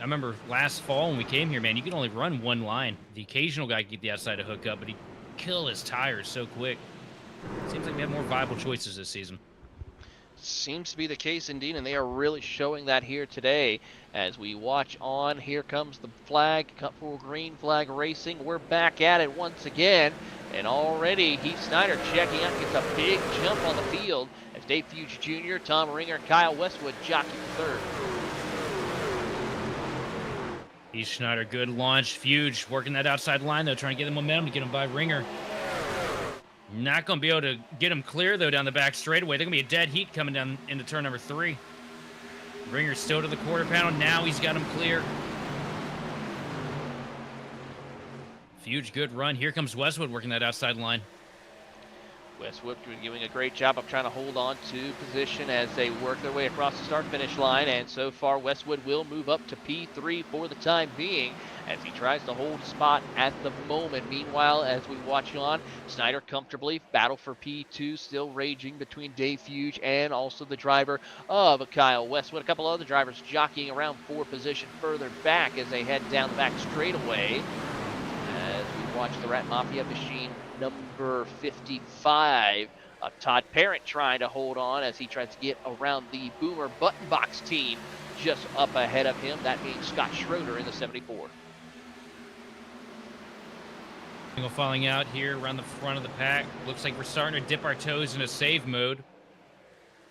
remember last fall when we came here, man, you could only run one line. The occasional guy could get the outside to hook up, but he'd kill his tires so quick. Seems like we have more viable choices this season. Seems to be the case indeed, and they are really showing that here today. As we watch on, here comes the flag, full green flag racing. We're back at it once again, and already Heath Snyder checking out, gets a big jump on the field as Dave Fuge Jr., Tom Ringer, and Kyle Westwood jockey for third. Heath Snyder, good launch. Fuge working that outside line, though, trying to get the momentum to get him by Ringer. Not going to be able to get him clear, though, down the back straightaway. They're going to be a dead heat coming down into turn number 3. Ringer's still to the quarter panel. Now he's got him clear. Fuge, good run. Here comes Westwood working that outside line. Westwood doing a great job of trying to hold on to position as they work their way across the start-finish line, and so far Westwood will move up to P3 for the time being as he tries to hold spot at the moment. Meanwhile, as we watch on, Snyder comfortably battle for P2, still raging between Dave Fuge and also the driver of Kyle Westwood. A couple other drivers jockeying around for position further back as they head down the back straightaway. As we watch the Rat Mafia machine number 55, Todd Parent trying to hold on as he tries to get around the Boomer Button Box team just up ahead of him, that being Scott Schroeder in the 74. Falling out here around the front of the pack. Looks like we're starting to dip our toes into save mode.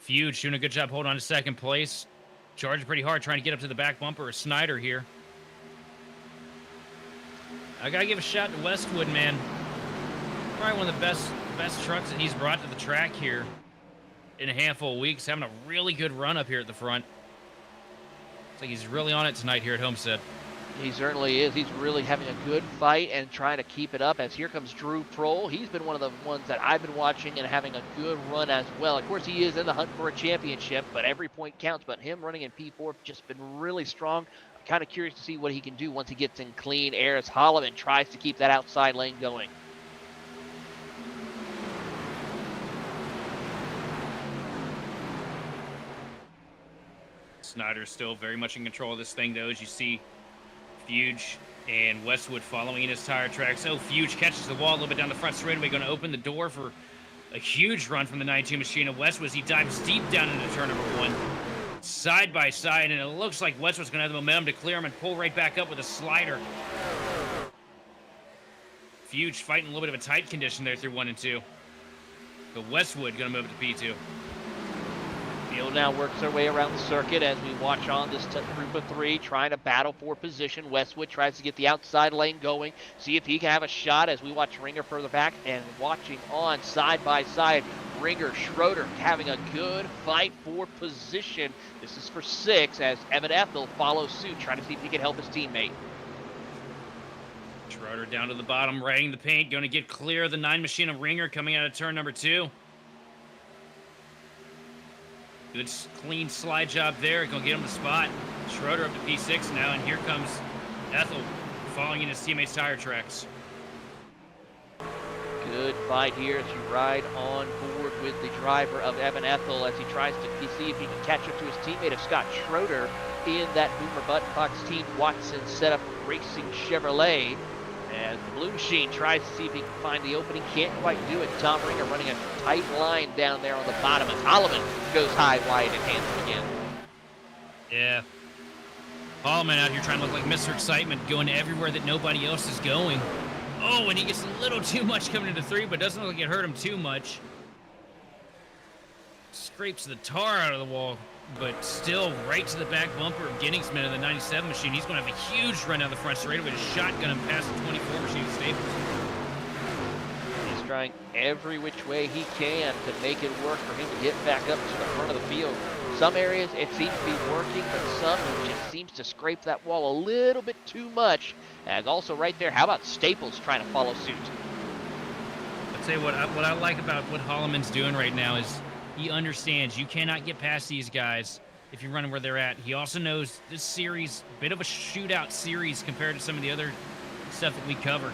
Fuge doing a good job holding on to second place. Charging pretty hard trying to get up to the back bumper of Snyder here. I gotta give a shout to Westwood, man. Probably one of the best trucks that he's brought to the track here in a handful of weeks. Having a really good run up here at the front. Looks like he's really on it tonight here at Homestead. He certainly is. He's really having a good fight and trying to keep it up as here comes Drew Prohl. He's been one of the ones that I've been watching and having a good run as well. Of course, he is in the hunt for a championship, but every point counts. But him running in P4 just been really strong. I'm kind of curious to see what he can do once he gets in clean air as Holloman tries to keep that outside lane going. Snyder's still very much in control of this thing, though, as you see Fuge and Westwood following in his tire tracks. So Fuge catches the wall a little bit down the front straightaway, going to open the door for a huge run from the 92 machine of Westwood as he dives deep down into turn number 1. Side by side, and it looks like Westwood's going to have the momentum to clear him and pull right back up with a slider. Fuge fighting a little bit of a tight condition there through 1 and 2. But Westwood going to move it to P2. Field now works their way around the circuit as we watch on this group of 3 trying to battle for position. Westwood tries to get the outside lane going, see if he can have a shot as we watch Ringer further back, and watching on side by side, Ringer, Schroeder having a good fight for position. This is for 6 as Evan Ethel follows suit, trying to see if he can help his teammate. Schroeder down to the bottom, riding the paint, going to get clear of the 9 machine of Ringer coming out of turn number 2. Good clean slide job there. Gonna get him the spot. Schroeder up to P6 now, and here comes Ethel falling in his teammate's tire tracks. Good fight here as you ride on board with the driver of Evan Ethel as he tries to see if he can catch up to his teammate of Scott Schroeder in that Boomer Button Box Team Watson setup Racing Chevrolet. As the blue machine tries to see if he can find the opening, can't quite do it. Tom Ringer running a tight line down there on the bottom as Holloman goes high, wide, and hands again. Yeah. Holloman out here trying to look like Mr. Excitement, going everywhere that nobody else is going. Oh, and he gets a little too much coming into 3, but doesn't look like it hurt him too much. Scrapes the tar out of the wall, but still right to the back bumper of Ginningsman in the 97 machine. He's going to have a huge run down the front straightaway to shotgun him past the 24 machine of Staples. He's trying every which way he can to make it work for him to get back up to the front of the field. Some areas it seems to be working, but some it just seems to scrape that wall a little bit too much. And also right there, how about Staples trying to follow suit? I'll tell you what I like about what Holloman's doing right now is he understands you cannot get past these guys if you're running where they're at. He also knows this series, bit of a shootout series compared to some of the other stuff that we cover.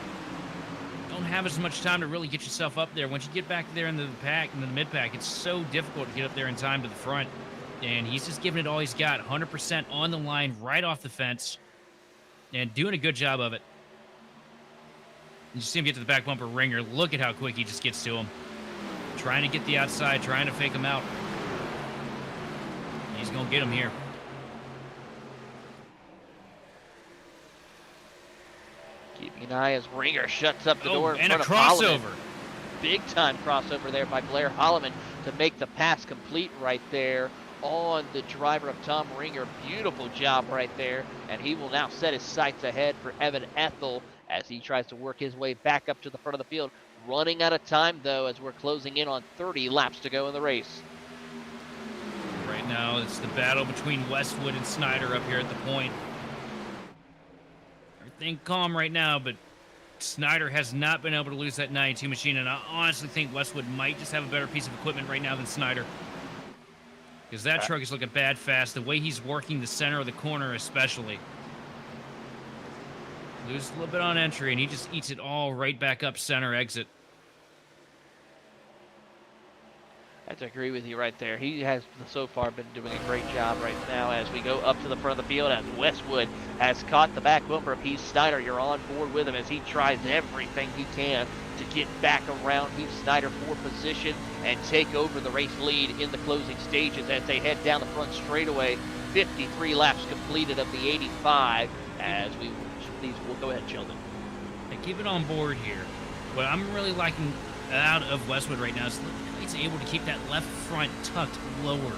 Don't have as much time to really get yourself up there. Once you get back there into the pack, into the mid-pack, it's so difficult to get up there in time to the front. And he's just giving it all he's got, 100% on the line, right off the fence, and doing a good job of it. You see him get to the back bumper Ringer. Look at how quick he just gets to him. Trying to get the outside, trying to fake him out. He's going to get him here. Keeping an eye as Ringer shuts up the door in and a front of Holloman. crossover. Big time crossover there by Blair Holloman to make the pass complete right there on the driver of Tom Ringer. Beautiful job right there. And he will now set his sights ahead for Evan Ethel as he tries to work his way back up to the front of the field. Running out of time, though, as we're closing in on 30 laps to go in the race. Right now, it's the battle between Westwood and Snyder up here at the point. Everything calm right now, but Snyder has not been able to lose that 92 machine, and I honestly think Westwood might just have a better piece of equipment right now than Snyder. Because that truck is looking bad fast. The way he's working the center of the corner especially. Loses a little bit on entry, and he just eats it all right back up center exit. I have to agree with you right there. He has so far been doing a great job right now as we go up to the front of the field as Westwood has caught the back bumper of Heath Snyder. You're on board with him as he tries everything he can to get back around Heath Snyder for position and take over the race lead in the closing stages as they head down the front straightaway. 53 laps completed of the 85 as we'll go ahead, Sheldon. And keep it on board here. What I'm really liking out of Westwood right now is he's able to keep that left front tucked lower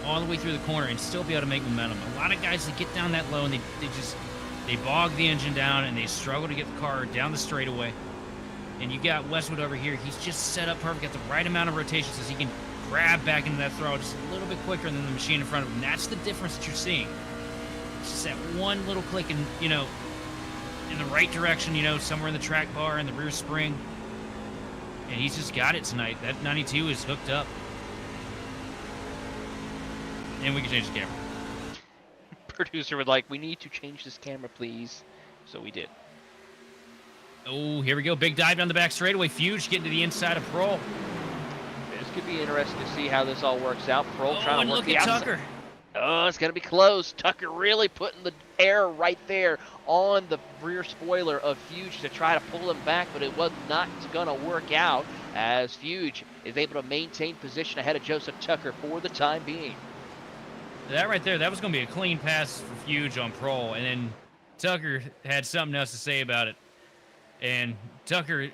all the way through the corner and still be able to make momentum. A lot of guys that get down that low and they bog the engine down and they struggle to get the car down the straightaway. And you got Westwood over here. He's just set up perfect, got the right amount of rotation so he can grab back into that throttle just a little bit quicker than the machine in front of him. And that's the difference that you're seeing. It's just that one little click in, in the right direction, somewhere in the track bar, in the rear spring. And he's just got it tonight. That 92 is hooked up. And we can change the camera. Producer would like, we need to change this camera, please. So we did. Oh, here we go. Big dive down the back straightaway. Fuge getting to the inside of Prohl. This could be interesting to see how this all works out. Prohl trying to work look the at outside. Tucker. Oh, it's going to be close. Tucker really putting the air right there on the rear spoiler of Fuge to try to pull him back, but it was not going to work out as Fuge is able to maintain position ahead of Joseph Tucker for the time being. That right there, that was going to be a clean pass for Fuge on Prohl, and then Tucker had something else to say about it. And Tucker,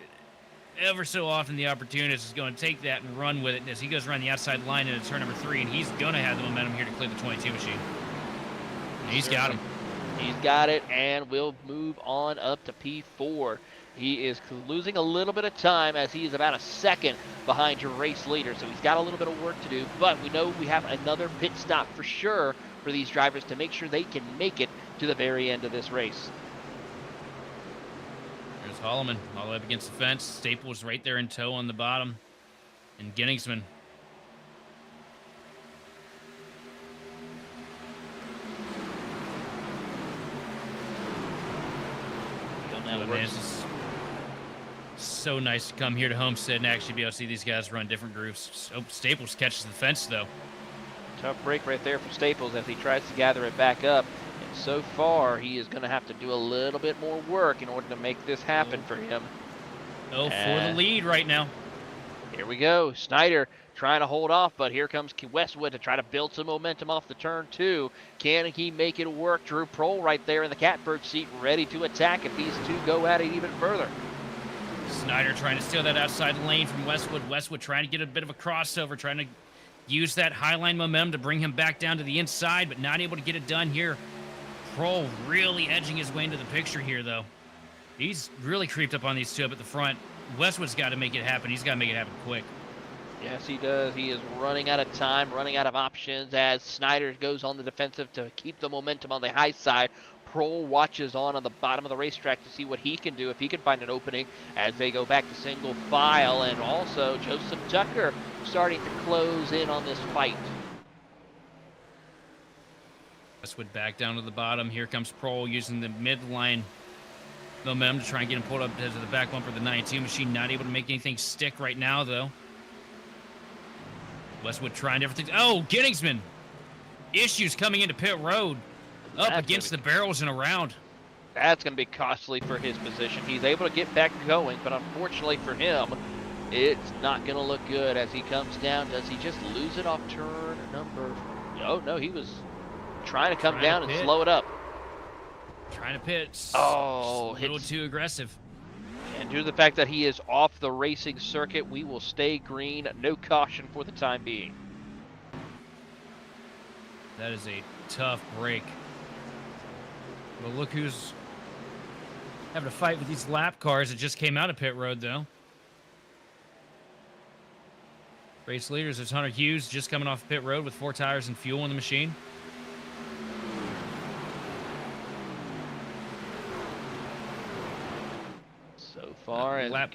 ever so often the opportunist is going to take that and run with it as he goes around the outside line into turn number 3, and he's going to have the momentum here to clear the 22 machine. And he's got him. He's got it, and we'll move on up to P4. He is losing a little bit of time as he is about a second behind your race leader, so he's got a little bit of work to do, but we know we have another pit stop for sure for these drivers to make sure they can make it to the very end of this race. There's Holloman all the way up against the fence. Staples right there in tow on the bottom. And Genningsman. It's just so nice to come here to Homestead and actually be able to see these guys run different groups. Oh, Staples catches the fence, though. Tough break right there for Staples as he tries to gather it back up. And so far, he is going to have to do a little bit more work in order to make this happen for him. Oh, for the lead right now. Here we go. Snyder trying to hold off, but here comes Westwood to try to build some momentum off the turn 2. Can he make it work? Drew Prohl right there in the catbird seat, ready to attack if these two go at it even further. Snyder trying to steal that outside lane from Westwood. Westwood trying to get a bit of a crossover, trying to use that highline momentum to bring him back down to the inside, but not able to get it done here. Prohl really edging his way into the picture here, though. He's really creeped up on these two up at the front. Westwood's got to make it happen. He's got to make it happen quick. Yes, he does. He is running out of time, running out of options as Snyder goes on the defensive to keep the momentum on the high side. Prohl watches on the bottom of the racetrack to see what he can do, if he can find an opening as they go back to single file. And also Joseph Tucker starting to close in on this fight. Westwood back down to the bottom. Here comes Prohl using the midline momentum to try and get him pulled up to the back bumper of the 92 machine. Not able to make anything stick right now, though. Westwood trying everything. Oh, Genningsman. Issues coming into pit road. Up against the barrels and around. That's going to be costly for his position. He's able to get back going, but unfortunately for him, it's not going to look good as he comes down. Does he just lose it off turn number Oh, no, he was trying to come Trying to down and pit. slow it up. Trying to pit. Oh, Just a little hits. too aggressive. And due to the fact that he is off the racing circuit, we will stay green. No caution for the time being. That is a tough break. But look who's having a fight with these lap cars that just came out of pit road, though. Race leaders, there's Hunter Hughes just coming off pit road with 4 tires and fuel in the machine. So far, as lap.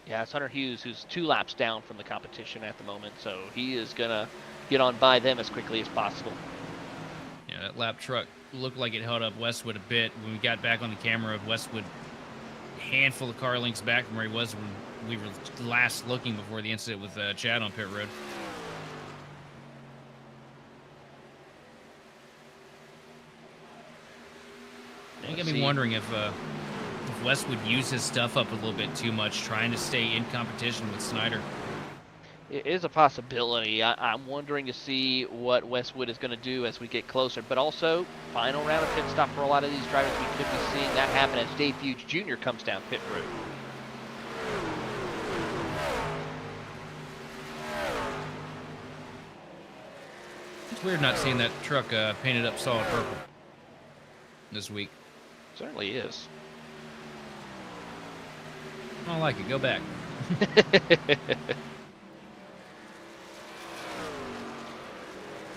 yeah, it's Hunter Hughes, who's 2 laps down from the competition at the moment, so he is gonna get on by them as quickly as possible. Yeah, that lap truck looked like it held up Westwood a bit. When we got back on the camera of Westwood, a handful of car lengths back from where he was when we were last looking before the incident with Chad on pit road. I think I've been wondering if Westwood used his stuff up a little bit too much, trying to stay in competition with Snyder. It is a possibility. I'm wondering to see what Westwood is going to do as we get closer. But also, final round of pit stop for a lot of these drivers. We could be seeing that happen as Dave Fuge Jr. comes down pit road. It's weird not seeing that truck painted up solid purple this week. Certainly is. I don't like it. Go back.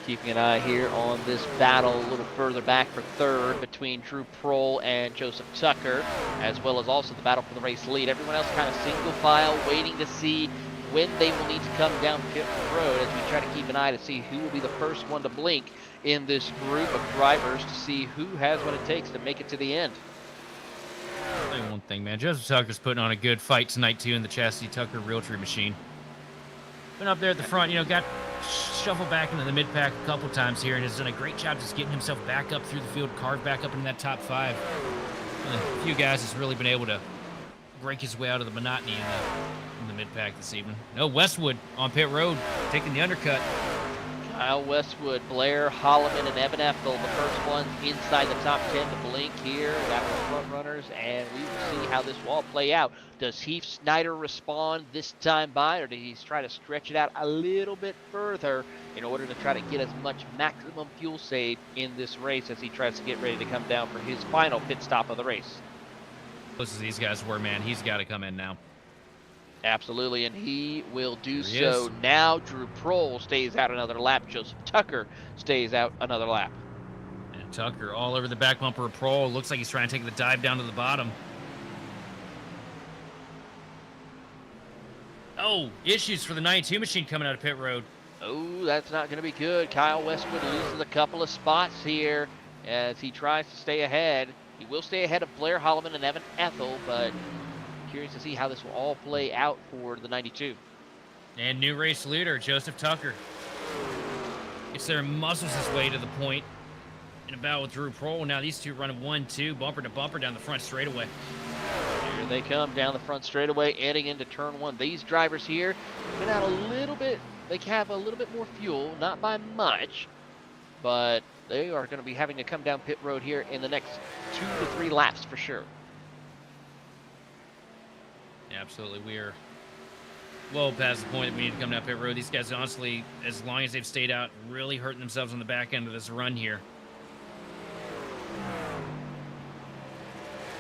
Keeping an eye here on this battle a little further back for third between Drew Prohl and Joseph Tucker, as well as also the battle for the race lead. Everyone else kind of single file, waiting to see when they will need to come down pit road as we try to keep an eye to see who will be the first one to blink in this group of drivers to see who has what it takes to make it to the end. I'll tell you one thing, man. Joseph Tucker's putting on a good fight tonight, too, in the Chasity Tucker Realtor machine. Been up there at the front, got shuffled back into the mid-pack a couple times here and has done a great job just getting himself back up through the field, carved back up into that top 5. A few guys has really been able to break his way out of the monotony in the mid-pack this evening. No, Westwood on pit road, taking the undercut. Kyle Westwood, Blair, Holloman, and Evan Ethel, the first ones inside the top 10 to blink here. That was front runners, and we will see how this will all play out. Does Heath Snyder respond this time by, or does he try to stretch it out a little bit further in order to try to get as much maximum fuel saved in this race as he tries to get ready to come down for his final pit stop of the race? Close as these guys were, man, he's got to come in now. Absolutely, and he will do There he so. is. Now Drew Prohl stays out another lap. Joseph Tucker stays out another lap. And Tucker all over the back bumper of Prohl. Looks like he's trying to take the dive down to the bottom. Oh, issues for the 92 machine coming out of pit road. Oh, that's not going to be good. Kyle Westwood loses a couple of spots here as he tries to stay ahead. He will stay ahead of Blair Holloman and Evan Ethel, but curious to see how this will all play out for the 92. And new race leader, Joseph Tucker. Gets there and muscles his way to the point in a battle with Drew Prohl. Now these two running 1-2, bumper to bumper down the front straightaway. Here they come down the front straightaway, heading into turn 1. These drivers here have been out a little bit. They have a little bit more fuel, not by much, but they are going to be having to come down pit road here in the next 2 to 3 laps for sure. Absolutely, we are well past the point that we need to come down pit road. These guys, honestly, as long as they've stayed out, really hurting themselves on the back end of this run here.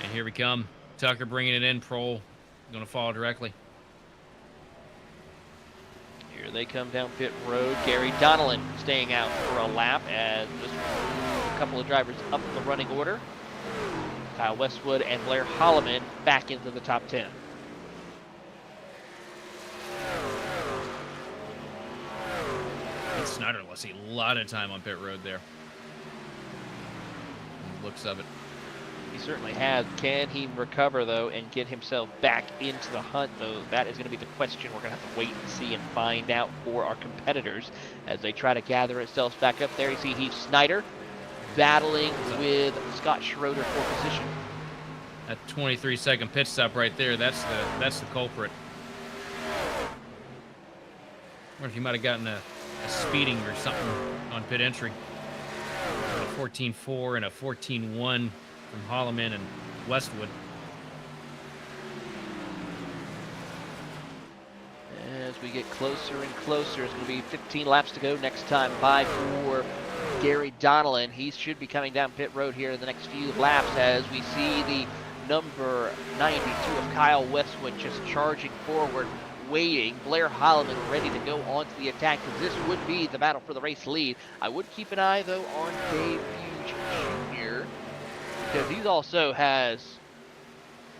And here we come. Tucker bringing it in. Prohl going to follow directly. Here they come down pit road. Gary Donnellan staying out for a lap as just a couple of drivers up the running order. Kyle Westwood and Blair Holloman back into the top 10. Snyder lost a lot of time on pit road there. Looks of it. He certainly has. Can he recover, though, and get himself back into the hunt, though? That is going to be the question we're going to have to wait and see and find out for our competitors as they try to gather themselves back up there. You see Heath Snyder battling with Scott Schroeder for position. That 23-second pit stop right there, that's the culprit. I wonder if he might have gotten a speeding or something on pit entry. A 14.4 and a 14.1 from Holloman and Westwood. As we get closer and closer, it's going to be 15 laps to go next time by for Gary Donnellan. He should be coming down pit road here in the next few laps as we see the number 92 of Kyle Westwood just charging forward, waiting. Blair Holloman ready to go onto the attack because this would be the battle for the race lead. I would keep an eye, though, on Dave Hughes Jr. because he also has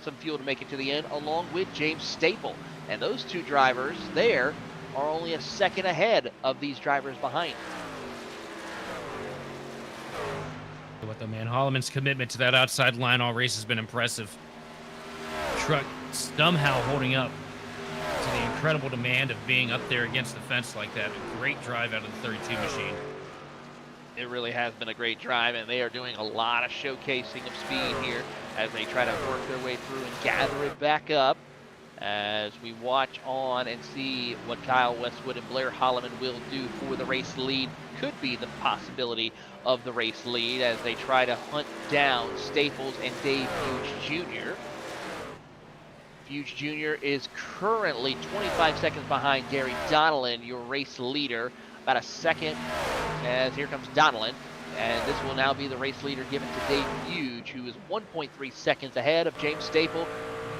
some fuel to make it to the end, along with James Staple. And those two drivers there are only a second ahead of these drivers behind. What the man, Holloman's commitment to that outside line all race has been impressive. Truck somehow holding up to the incredible demand of being up there against the fence like that. A great drive out of the 32 machine. It really has been a great drive, and they are doing a lot of showcasing of speed here as they try to work their way through and gather it back up. As we watch on and see what Kyle Westwood and Blair Holloman will do for the race lead. Could be the possibility of the race lead as they try to hunt down Staples and Dave Hughes Jr. Hughes Jr. is currently 25 seconds behind Gary Donnellan, your race leader. About a second as here comes Donnellan. And this will now be the race leader given to Dave Hughes, who is 1.3 seconds ahead of James Staple.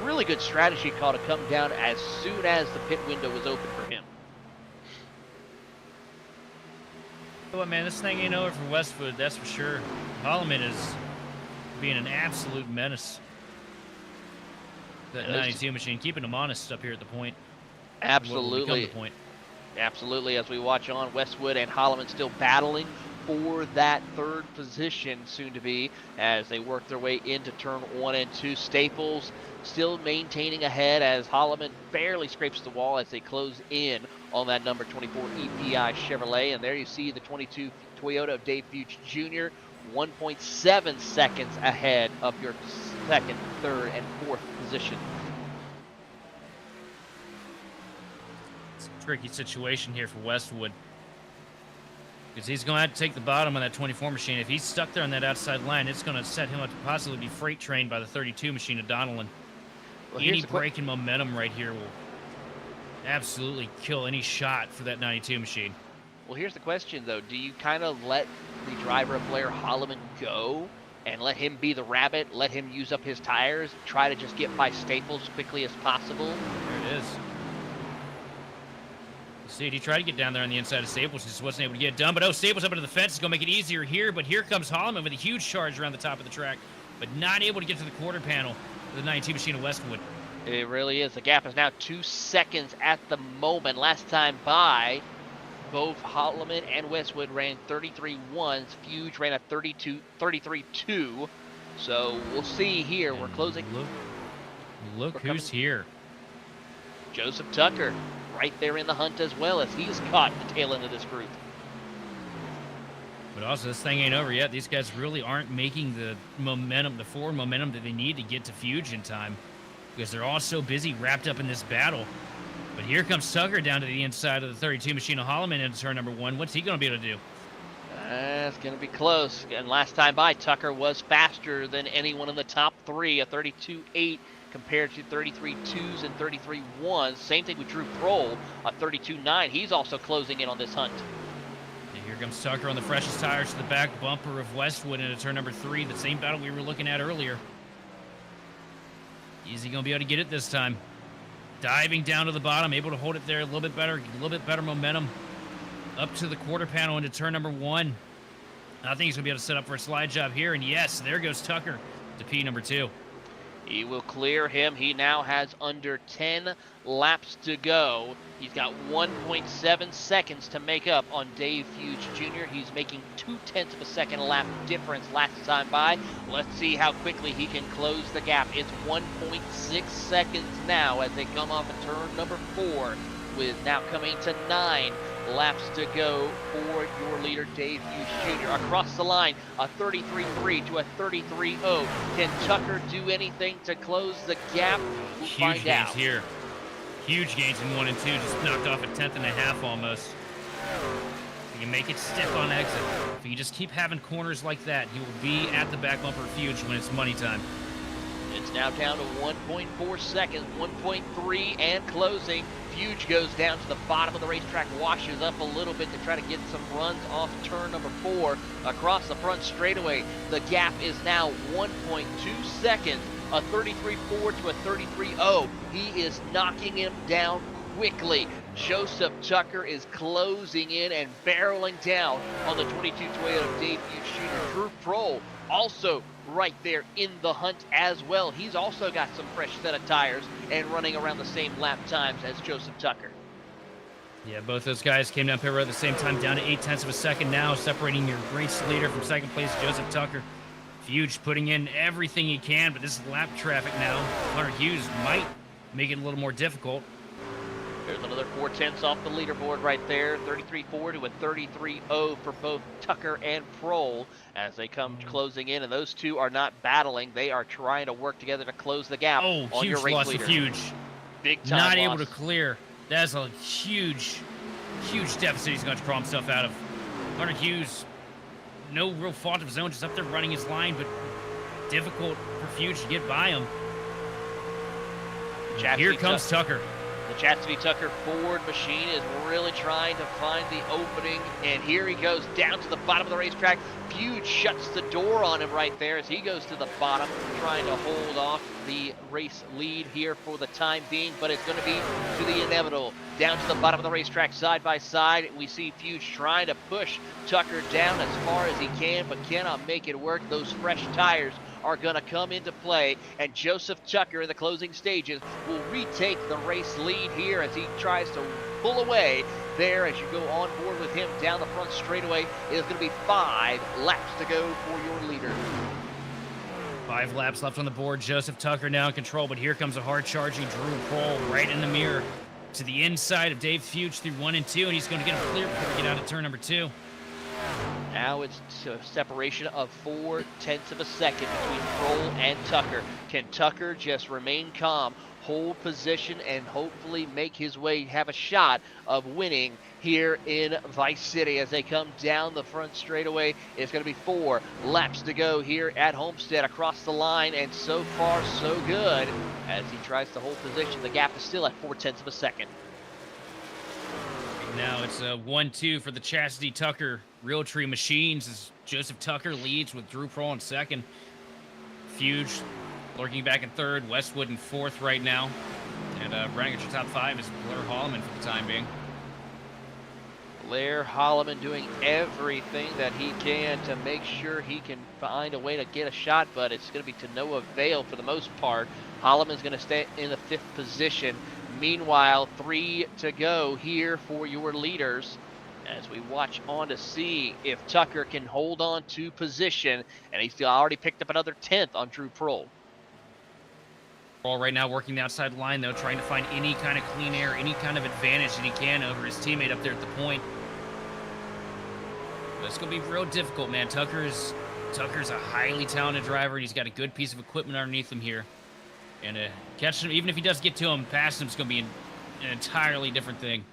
Really good strategy call to come down as soon as the pit window was open for him. What, man, this thing ain't over for Westwood, that's for sure. Holloman is being an absolute menace. That 92 machine, keeping him honest up here at the point. Absolutely. The point. Absolutely, as we watch on, Westwood and Holloman still battling for that third position soon to be as they work their way into turn 1 and 2. Staples still maintaining ahead as Holloman barely scrapes the wall as they close in on that number 24 EPI Chevrolet. And there you see the 22 Toyota of Dave Hughes Jr. 1.7 seconds ahead of your second, third, and fourth position. It's a tricky situation here for Westwood, because he's going to have to take the bottom of that 24 machine. If he's stuck there on that outside line, it's going to set him up to possibly be freight trained by the 32 machine of Donnellan. Well, any break in momentum right here will absolutely kill any shot for that 92 machine. Well, here's the question, though. Do you kind of let the driver of Blair Holloman go and let him be the rabbit, let him use up his tires, try to just get by Staples as quickly as possible? There it is. See, he tried to get down there on the inside of Staples, just wasn't able to get it done. But oh, Staples up into the fence is going to make it easier here. But here comes Holloman with a huge charge around the top of the track, but not able to get to the quarter panel of the 92 machine of Westwood. It really is. The gap is now 2 seconds at the moment. Last time by, both Holloman and Westwood ran 33.1s. Hughes ran a 33.2. So we'll see here. We're closing. Look who's here. Joseph Tucker right there in the hunt as well, as he's caught the tail end of this group. But also, this thing ain't over yet. These guys really aren't making the momentum, the forward momentum that they need to get to Fuge in time, because they're all so busy wrapped up in this battle. But here comes Tucker down to the inside of the 32 machine of Holloman into turn number 1. What's he going to be able to do? It's going to be close. And last time by, Tucker was faster than anyone in the top 3, a 32.8 compared to 33.2s and 33.1s. Same thing with Drew Prohl, a 32.9. He's also closing in on this hunt. And here comes Tucker on the freshest tires to the back bumper of Westwood into turn number 3, the same battle we were looking at earlier. Is he going to be able to get it this time? Diving down to the bottom, able to hold it there a little bit better momentum up to the quarter panel into turn number 1. I think he's going to be able to set up for a slide job here, and yes, there goes Tucker to P number 2. He will clear him. He now has under 10 laps to go. He's got 1.7 seconds to make up on Dave Hughes Jr. He's making 0.2 of a second lap difference last time by. Let's see how quickly he can close the gap. It's 1.6 seconds now as they come off of turn number 4, with now coming to 9 laps to go for your leader, Dave Hughes Jr. Across the line, a 33.3 to a 33.0. Can Tucker do anything to close the gap? We'll find out. Huge gains in 1 and 2, just knocked off a 10th and a half almost. You make it stick on exit. If you just keep having corners like that, you will be at the back bumper Fuge when it's money time. It's now down to 1.4 seconds, 1.3 and closing. Fuge goes down to the bottom of the racetrack, washes up a little bit to try to get some runs off turn number 4 across the front straightaway. The gap is now 1.2 seconds, a 33.4 to a 33.0. He is knocking him down quickly. Joseph Tucker is closing in and barreling down on the 22 Toyota Dave Fuge Jr. Drew Prohl also right there in the hunt as well. He's also got some fresh set of tires and running around the same lap times as Joseph Tucker. Yeah, both those guys came down pit road at the same time, down to 0.8 of a second now, separating your race leader from second place, Joseph Tucker. Fuge putting in everything he can, but this is lap traffic now. Hunter Hughes might make it a little more difficult. There's another 0.4 off the leaderboard right there. 33.4 to a 33.0 for both Tucker and Prohl as they come closing in. And those two are not battling. They are trying to work together to close the gap on huge your race loss leader. to Fuge. Big time Not loss. able to clear. That's a huge, huge deficit he's going to crawl himself out of. Hunter Hughes, no real fault of his own, just up there running his line, but difficult for Fuge to get by him. Here comes Tucker. The Chasity Tucker Ford machine is really trying to find the opening, and here he goes down to the bottom of the racetrack. Fuge shuts the door on him right there as he goes to the bottom, trying to hold off the race lead here for the time being, but it's going to be to the inevitable. Down to the bottom of the racetrack, side by side, we see Fuge trying to push Tucker down as far as he can, but cannot make it work. Those fresh tires are going to come into play, and Joseph Tucker in the closing stages will retake the race lead here as he tries to pull away there. As you go on board with him down the front straightaway, it is going to be 5 laps to go for your leader. 5 laps left on the board. Joseph Tucker now in control, but here comes a hard-charging Drew Prohl right in the mirror to the inside of Dave Fuge through 1 and 2, and he's going to get him clear before we get out of turn number 2. Now it's a separation of 0.4 of a second between Prohl and Tucker. Can Tucker just remain calm, hold position, and hopefully make his way, have a shot of winning here in Vice City as they come down the front straightaway? It's going to be 4 laps to go here at Homestead across the line, and so far so good as he tries to hold position. The gap is still at 0.4 of a second. Now it's a 1-2 for the Chasity Tucker Realtor machines as Joseph Tucker leads with Drew Prohl in second. Fuge lurking back in third, Westwood in fourth right now. And running at your top 5 is Blair Holloman for the time being. Blair Holloman doing everything that he can to make sure he can find a way to get a shot, but it's going to be to no avail for the most part. Holloman's going to stay in the 5th position. Meanwhile, 3 to go here for your leaders as we watch on to see if Tucker can hold on to position, and he's already picked up another 10th on Drew Prohl. Prohl right now working the outside line, though, trying to find any kind of clean air, any kind of advantage that he can over his teammate up there at the point. But it's going to be real difficult, man. Tucker's a highly talented driver, and he's got a good piece of equipment underneath him here. And catching him, even if he does get to him, passing him is going to be an entirely different thing.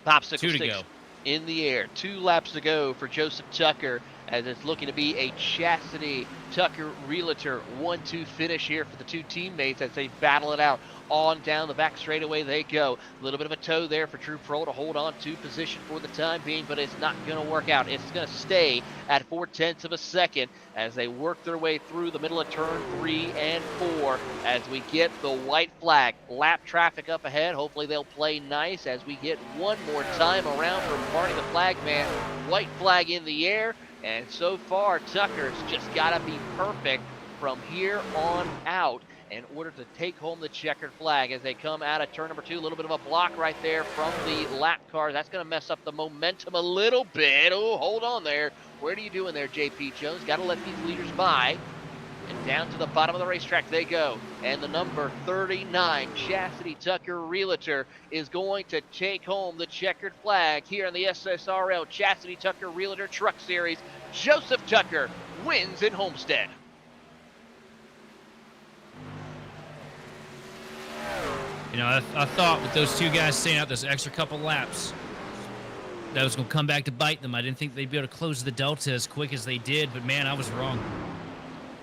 Popsicle 2 to sticks go. In the air. 2 laps to go for Joseph Tucker as it's looking to be a Chasity Tucker Realtor 1-2 finish here for the 2 teammates as they battle it out. On down the back straightaway they go. A little bit of a toe there for Drew Prohl to hold on to position for the time being, but it's not going to work out. It's going to stay at 0.4 of a second as they work their way through the middle of turn 3 and 4 as we get the white flag. Lap traffic up ahead. Hopefully they'll play nice as we get one more time around from Barney the Flag Man. White flag in the air, and so far Tucker's just got to be perfect from here on out in order to take home the checkered flag as they come out of turn number 2. A little bit of a block right there from the lap car. That's going to mess up the momentum a little bit. Oh, hold on there. What are you doing there, JP Jones? Got to let these leaders by. And down to the bottom of the racetrack they go. And the number 39, Chasity Tucker Realtor, is going to take home the checkered flag here in the SSRL Chasity Tucker Realtor Truck Series. Joseph Tucker wins in Homestead. You know, I thought with those 2 guys staying out those extra couple laps, that was going to come back to bite them. I didn't think they'd be able to close the delta as quick as they did, but man, I was wrong.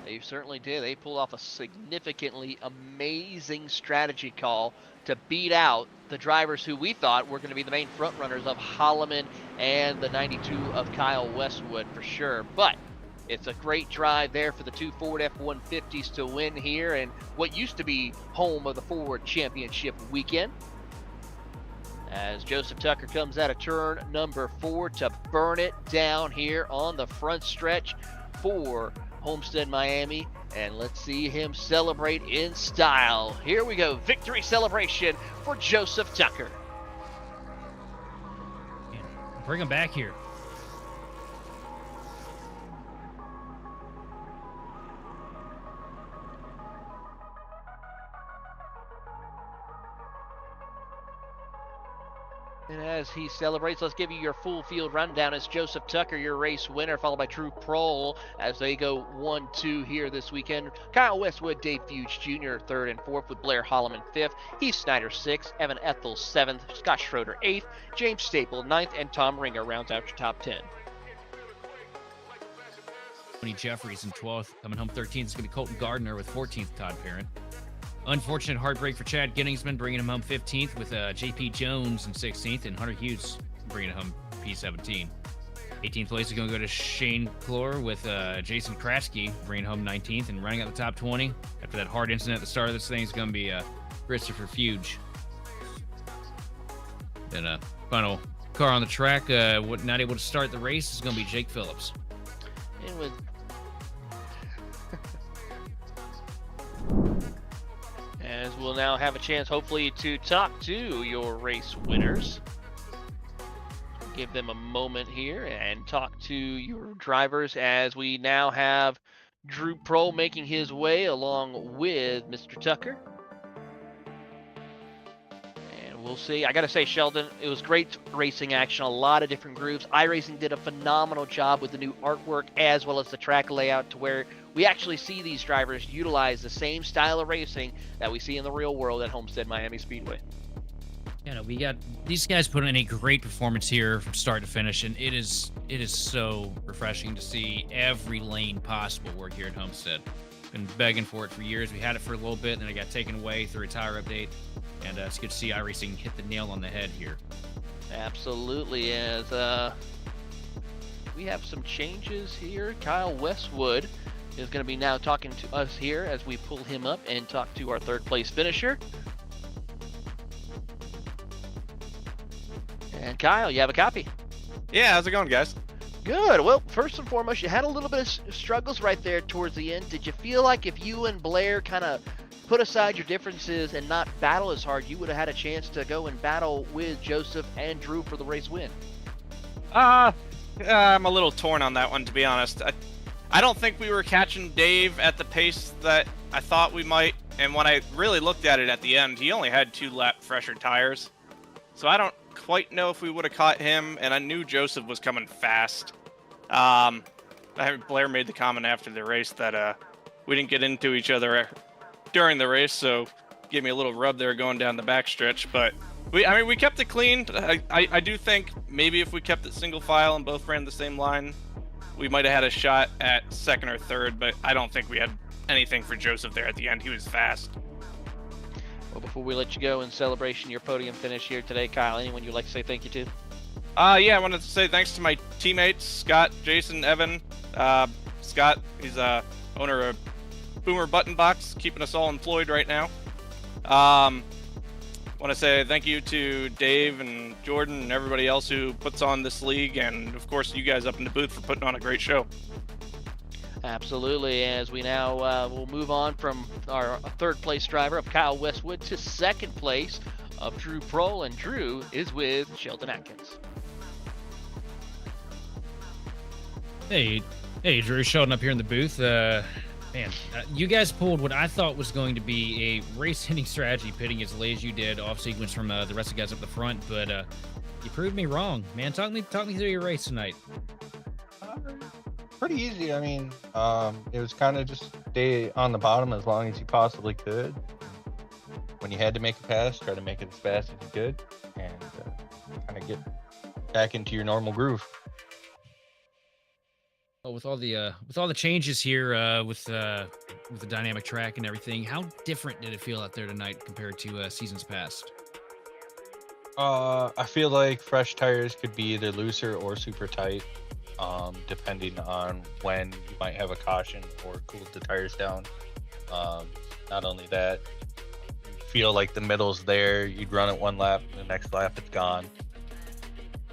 They certainly did. They pulled off a significantly amazing strategy call to beat out the drivers who we thought were going to be the main front runners of Holloman and the 92 of Kyle Westwood for sure. But it's a great drive there for the two Ford F-150s to win here and what used to be home of the Ford Championship weekend. As Joseph Tucker comes out of turn number 4 to burn it down here on the front stretch for Homestead-Miami, and let's see him celebrate in style. Here we go, victory celebration for Joseph Tucker. Bring him back here. And as he celebrates, let's give you your full field rundown as Joseph Tucker, your race winner, followed by Drew Prohl as they go 1-2 here this weekend. Kyle Westwood, Dave Fuge Jr. 3rd and 4th with Blair Holloman 5th, Heath Snyder 6th, Evan Ethel 7th, Scott Schroeder 8th, James Staple 9th, and Tom Ringer rounds out your top 10. Tony Jeffries in 12th. Coming home 13th is going to be Colton Gardner with 14th, Todd Parent. Unfortunate heartbreak for Chad Ginningsman, bringing him home 15th with J.P. Jones in 16th, and Hunter Hughes bringing home P17. 18th place is going to go to Shane Clore with Jason Kratzke bringing home 19th, and running out the top 20 after that hard incident at the start of this thing is going to be Christopher Fuge. Then final car on the track, not able to start the race, is going to be Jake Phillips. And with as we'll now have a chance, hopefully, to talk to your race winners. Give them a moment here and talk to your drivers as we now have Drew Prohl making his way along with Mr. Tucker. And we'll see. I got to say, Sheldon, it was great racing action, a lot of different groups. iRacing did a phenomenal job with the new artwork as well as the track layout to where we actually see these drivers utilize the same style of racing that we see in the real world at Homestead-Miami Speedway. Yeah, no, we got these guys put in a great performance here from start to finish, and it is so refreshing to see every lane possible work here at Homestead. Been begging for it for years. We had it for a little bit, and then it got taken away through a tire update, and it's good to see iRacing hit the nail on the head here. Absolutely, as we have some changes here. Kyle Westwood is going to be now talking to us here as we pull him up and talk to our third place finisher. And Kyle, you have a copy. Yeah, how's it going, guys? Good. Well, first and foremost, you had a little bit of struggles right there towards the end. Did you feel like if you and Blair kind of put aside your differences and not battle as hard, you would have had a chance to go and battle with Joseph and Drew for the race win? I'm a little torn on that one, to be honest. I don't think we were catching Dave at the pace that I thought we might, and when I really looked at it at the end, he only had 2-lap fresher tires. So I don't quite know if we would have caught him, and I knew Joseph was coming fast. Blair made the comment after the race that we didn't get into each other during the race, so gave me a little rub there going down the backstretch, but we kept it clean. I do think maybe if we kept it single file and both ran the same line, we might have had a shot at second or third, but I don't think we had anything for Joseph there at the end. He was fast. Well, before we let you go in celebration of your podium finish here today, Kyle, anyone you'd like to say thank you to? Yeah, I wanted to say thanks to my teammates, Scott, Jason, Evan. Scott, he's owner of Boomer Button Box, keeping us all employed right now. Want to say thank you to Dave and Jordan and everybody else who puts on this league, and of course you guys up in the booth for putting on a great show. Absolutely, as we now will move on from our third place driver of Kyle Westwood to second place of Drew Prohl, and Drew is with Sheldon Atkins. Hey, Drew, Sheldon up here in the booth. Man, you guys pulled what I thought was going to be a race-ending strategy, pitting as late as you did, off sequence from the rest of the guys up the front, but you proved me wrong, man. Talk me through your race tonight. Pretty easy. I mean, it was kind of just stay on the bottom as long as you possibly could. When you had to make a pass, try to make it as fast as you could, and kind of back into your normal groove. Well, with all the changes here, with the dynamic track and everything, how different did it feel out there tonight compared to seasons past? I feel like fresh tires could be either looser or super tight, depending on when you might have a caution or cooled the tires down. Not only that, you feel like the middle's there. You'd run it one lap, the next lap it's gone.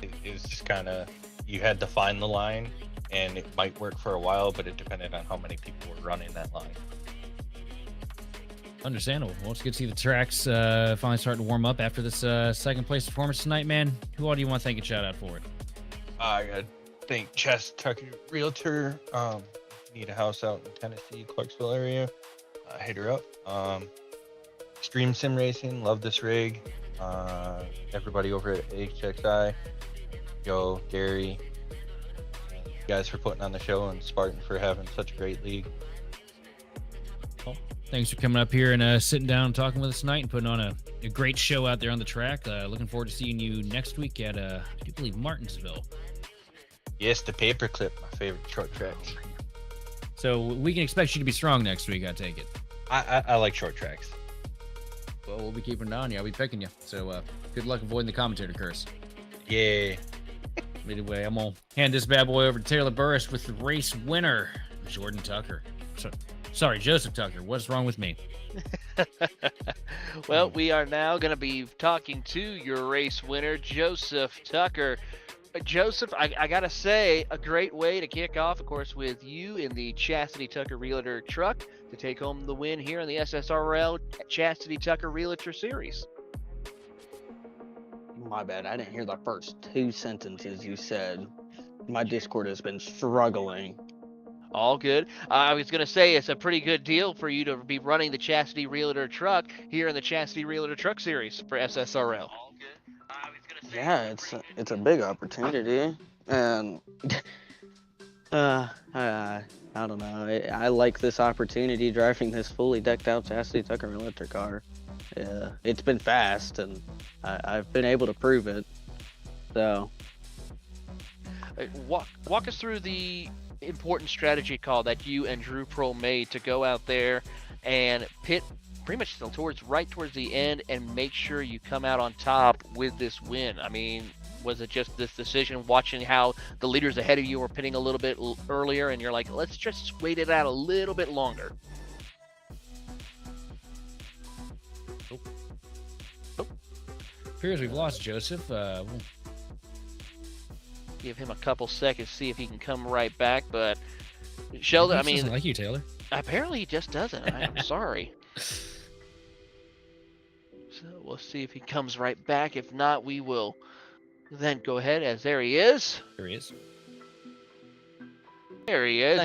It was just kind of, you had to find the line, and it might work for a while, but it depended on how many people were running that line. Understandable. Well, it's good to see the tracks finally starting to warm up after this second place performance tonight, man. Who all do you want to thank and shout out for it? I gotta thank Chasity Tucker Realtor. Need a house out in Tennessee, Clarksville area. Hit her up. Extreme Sim Racing, love this rig. Everybody over at HXI, Joe, Gary, and you guys for putting on the show, and Spartan for having such a great league. Thanks for coming up here and sitting down and talking with us tonight and putting on a great show out there on the track. Looking forward to seeing you next week at, I do believe, Martinsville. Yes, the paperclip, my favorite short tracks. So we can expect you to be strong next week, I take it. I like short tracks. Well, we'll be keeping an eye on you. I'll be picking you. So good luck avoiding the commentator curse. Yeah. Anyway, I'm going to hand this bad boy over to Taylor Burris with the race winner, Jordan Tucker. Sorry, Joseph Tucker. What's wrong with me? Well, we are now going to be talking to your race winner, Joseph Tucker. Joseph, I got to say, a great way to kick off, of course, with you in the Chasity Tucker Realtor truck to take home the win here in the SSRL Chasity Tucker Realtor Series. My bad. I didn't hear the first two sentences you said. My Discord has been struggling. All good. I was going to say it's a pretty good deal for you to be running the Chasity Realtor truck here in the Chasity Realtor Truck Series for SSRL. Yeah, it's a big opportunity, and I don't know. I like this opportunity driving this fully decked out Chasity Tucker Realtor car. It's been fast, and I've been able to prove it. So, walk us through the important strategy call that you and Drew Pro made to go out there and pit pretty much right towards the end and make sure you come out on top with this win. I mean, was it just this decision, watching how the leaders ahead of you were pitting a little bit earlier, and you're like, let's just wait it out a little bit longer? Appears we've lost Joseph. Give him a couple seconds, see if he can come right back. But Sheldon, I mean, doesn't like you, Taylor. Apparently he just doesn't. I'm sorry. So we'll see if he comes right back. If not, we will then go ahead, as there he is. There he is. There he is.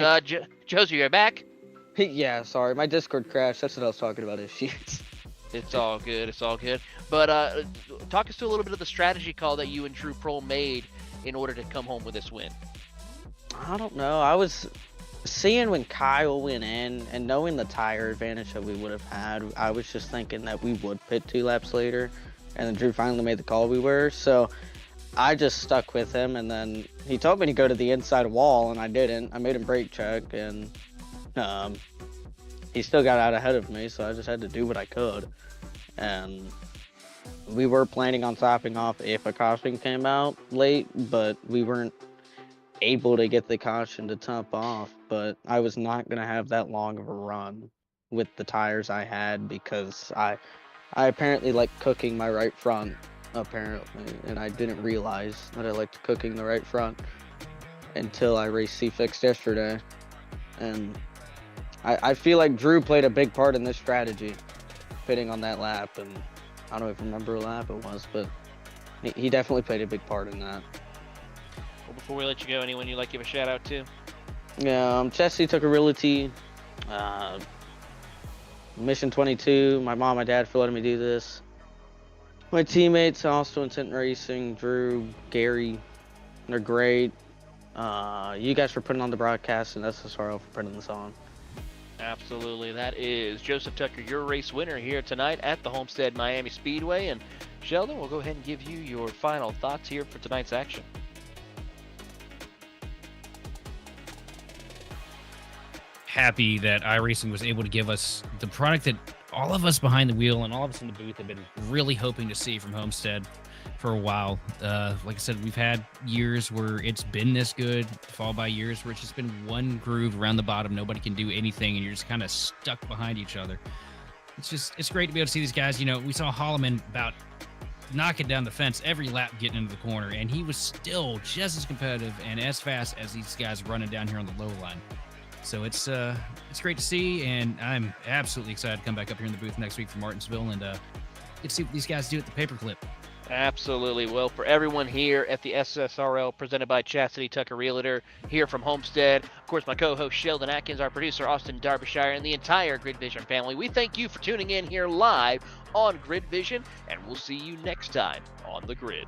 Josie, you're back? Yeah, sorry. My Discord crashed. That's what I was talking about, issues. It's all good. It's all good. But talk us through a little bit of the strategy call that you and Drew Pro made in order to come home with this win. I don't know. I was seeing when Kyle went in and knowing the tire advantage that we would have had, I was just thinking that we would pit 2 laps later, and then Drew finally made the call we were. So I just stuck with him, and then he told me to go to the inside wall, and I didn't. I made him brake check, and he still got out ahead of me, so I just had to do what I could. And we were planning on stopping off if a caution came out late, but we weren't able to get the caution to top off. But I was not going to have that long of a run with the tires I had, because I apparently like cooking my right front, apparently, and I didn't realize that I liked cooking the right front until I raced C-Fix yesterday. And I feel like Drew played a big part in this strategy, pitting on that lap, and I don't even remember what lap it was, but he definitely played a big part in that. Well, before we let you go, anyone you'd like to give a shout out to? Yeah, Chasity Tucker Realty, Mission 22, my mom, my dad for letting me do this. My teammates, also Intent Racing, Drew, Gary, they're great. You guys for putting on the broadcast, and SSRL for putting this on. Absolutely. That is Joseph Tucker, your race winner here tonight at the Homestead-Miami Speedway. And Sheldon, we'll go ahead and give you your final thoughts here for tonight's action. Happy that iRacing was able to give us the product that all of us behind the wheel and all of us in the booth have been really hoping to see from Homestead for a while. Like I said, we've had years where it's been this good, followed by years where it's just been one groove around the bottom. Nobody can do anything, and you're just kind of stuck behind each other. It's great to be able to see these guys. You know, we saw Holloman about knocking down the fence every lap getting into the corner, and he was still just as competitive and as fast as these guys running down here on the low line. So it's great to see, and I'm absolutely excited to come back up here in the booth next week for Martinsville and get to see what these guys do at the paperclip. Absolutely. Well, for everyone here at the SSRL presented by Chasity Tucker Realtor here from Homestead, of course, my co-host Sheldon Atkins, our producer Austin Derbyshire, and the entire Grid Vision family, we thank you for tuning in here live on Grid Vision, and we'll see you next time on the grid.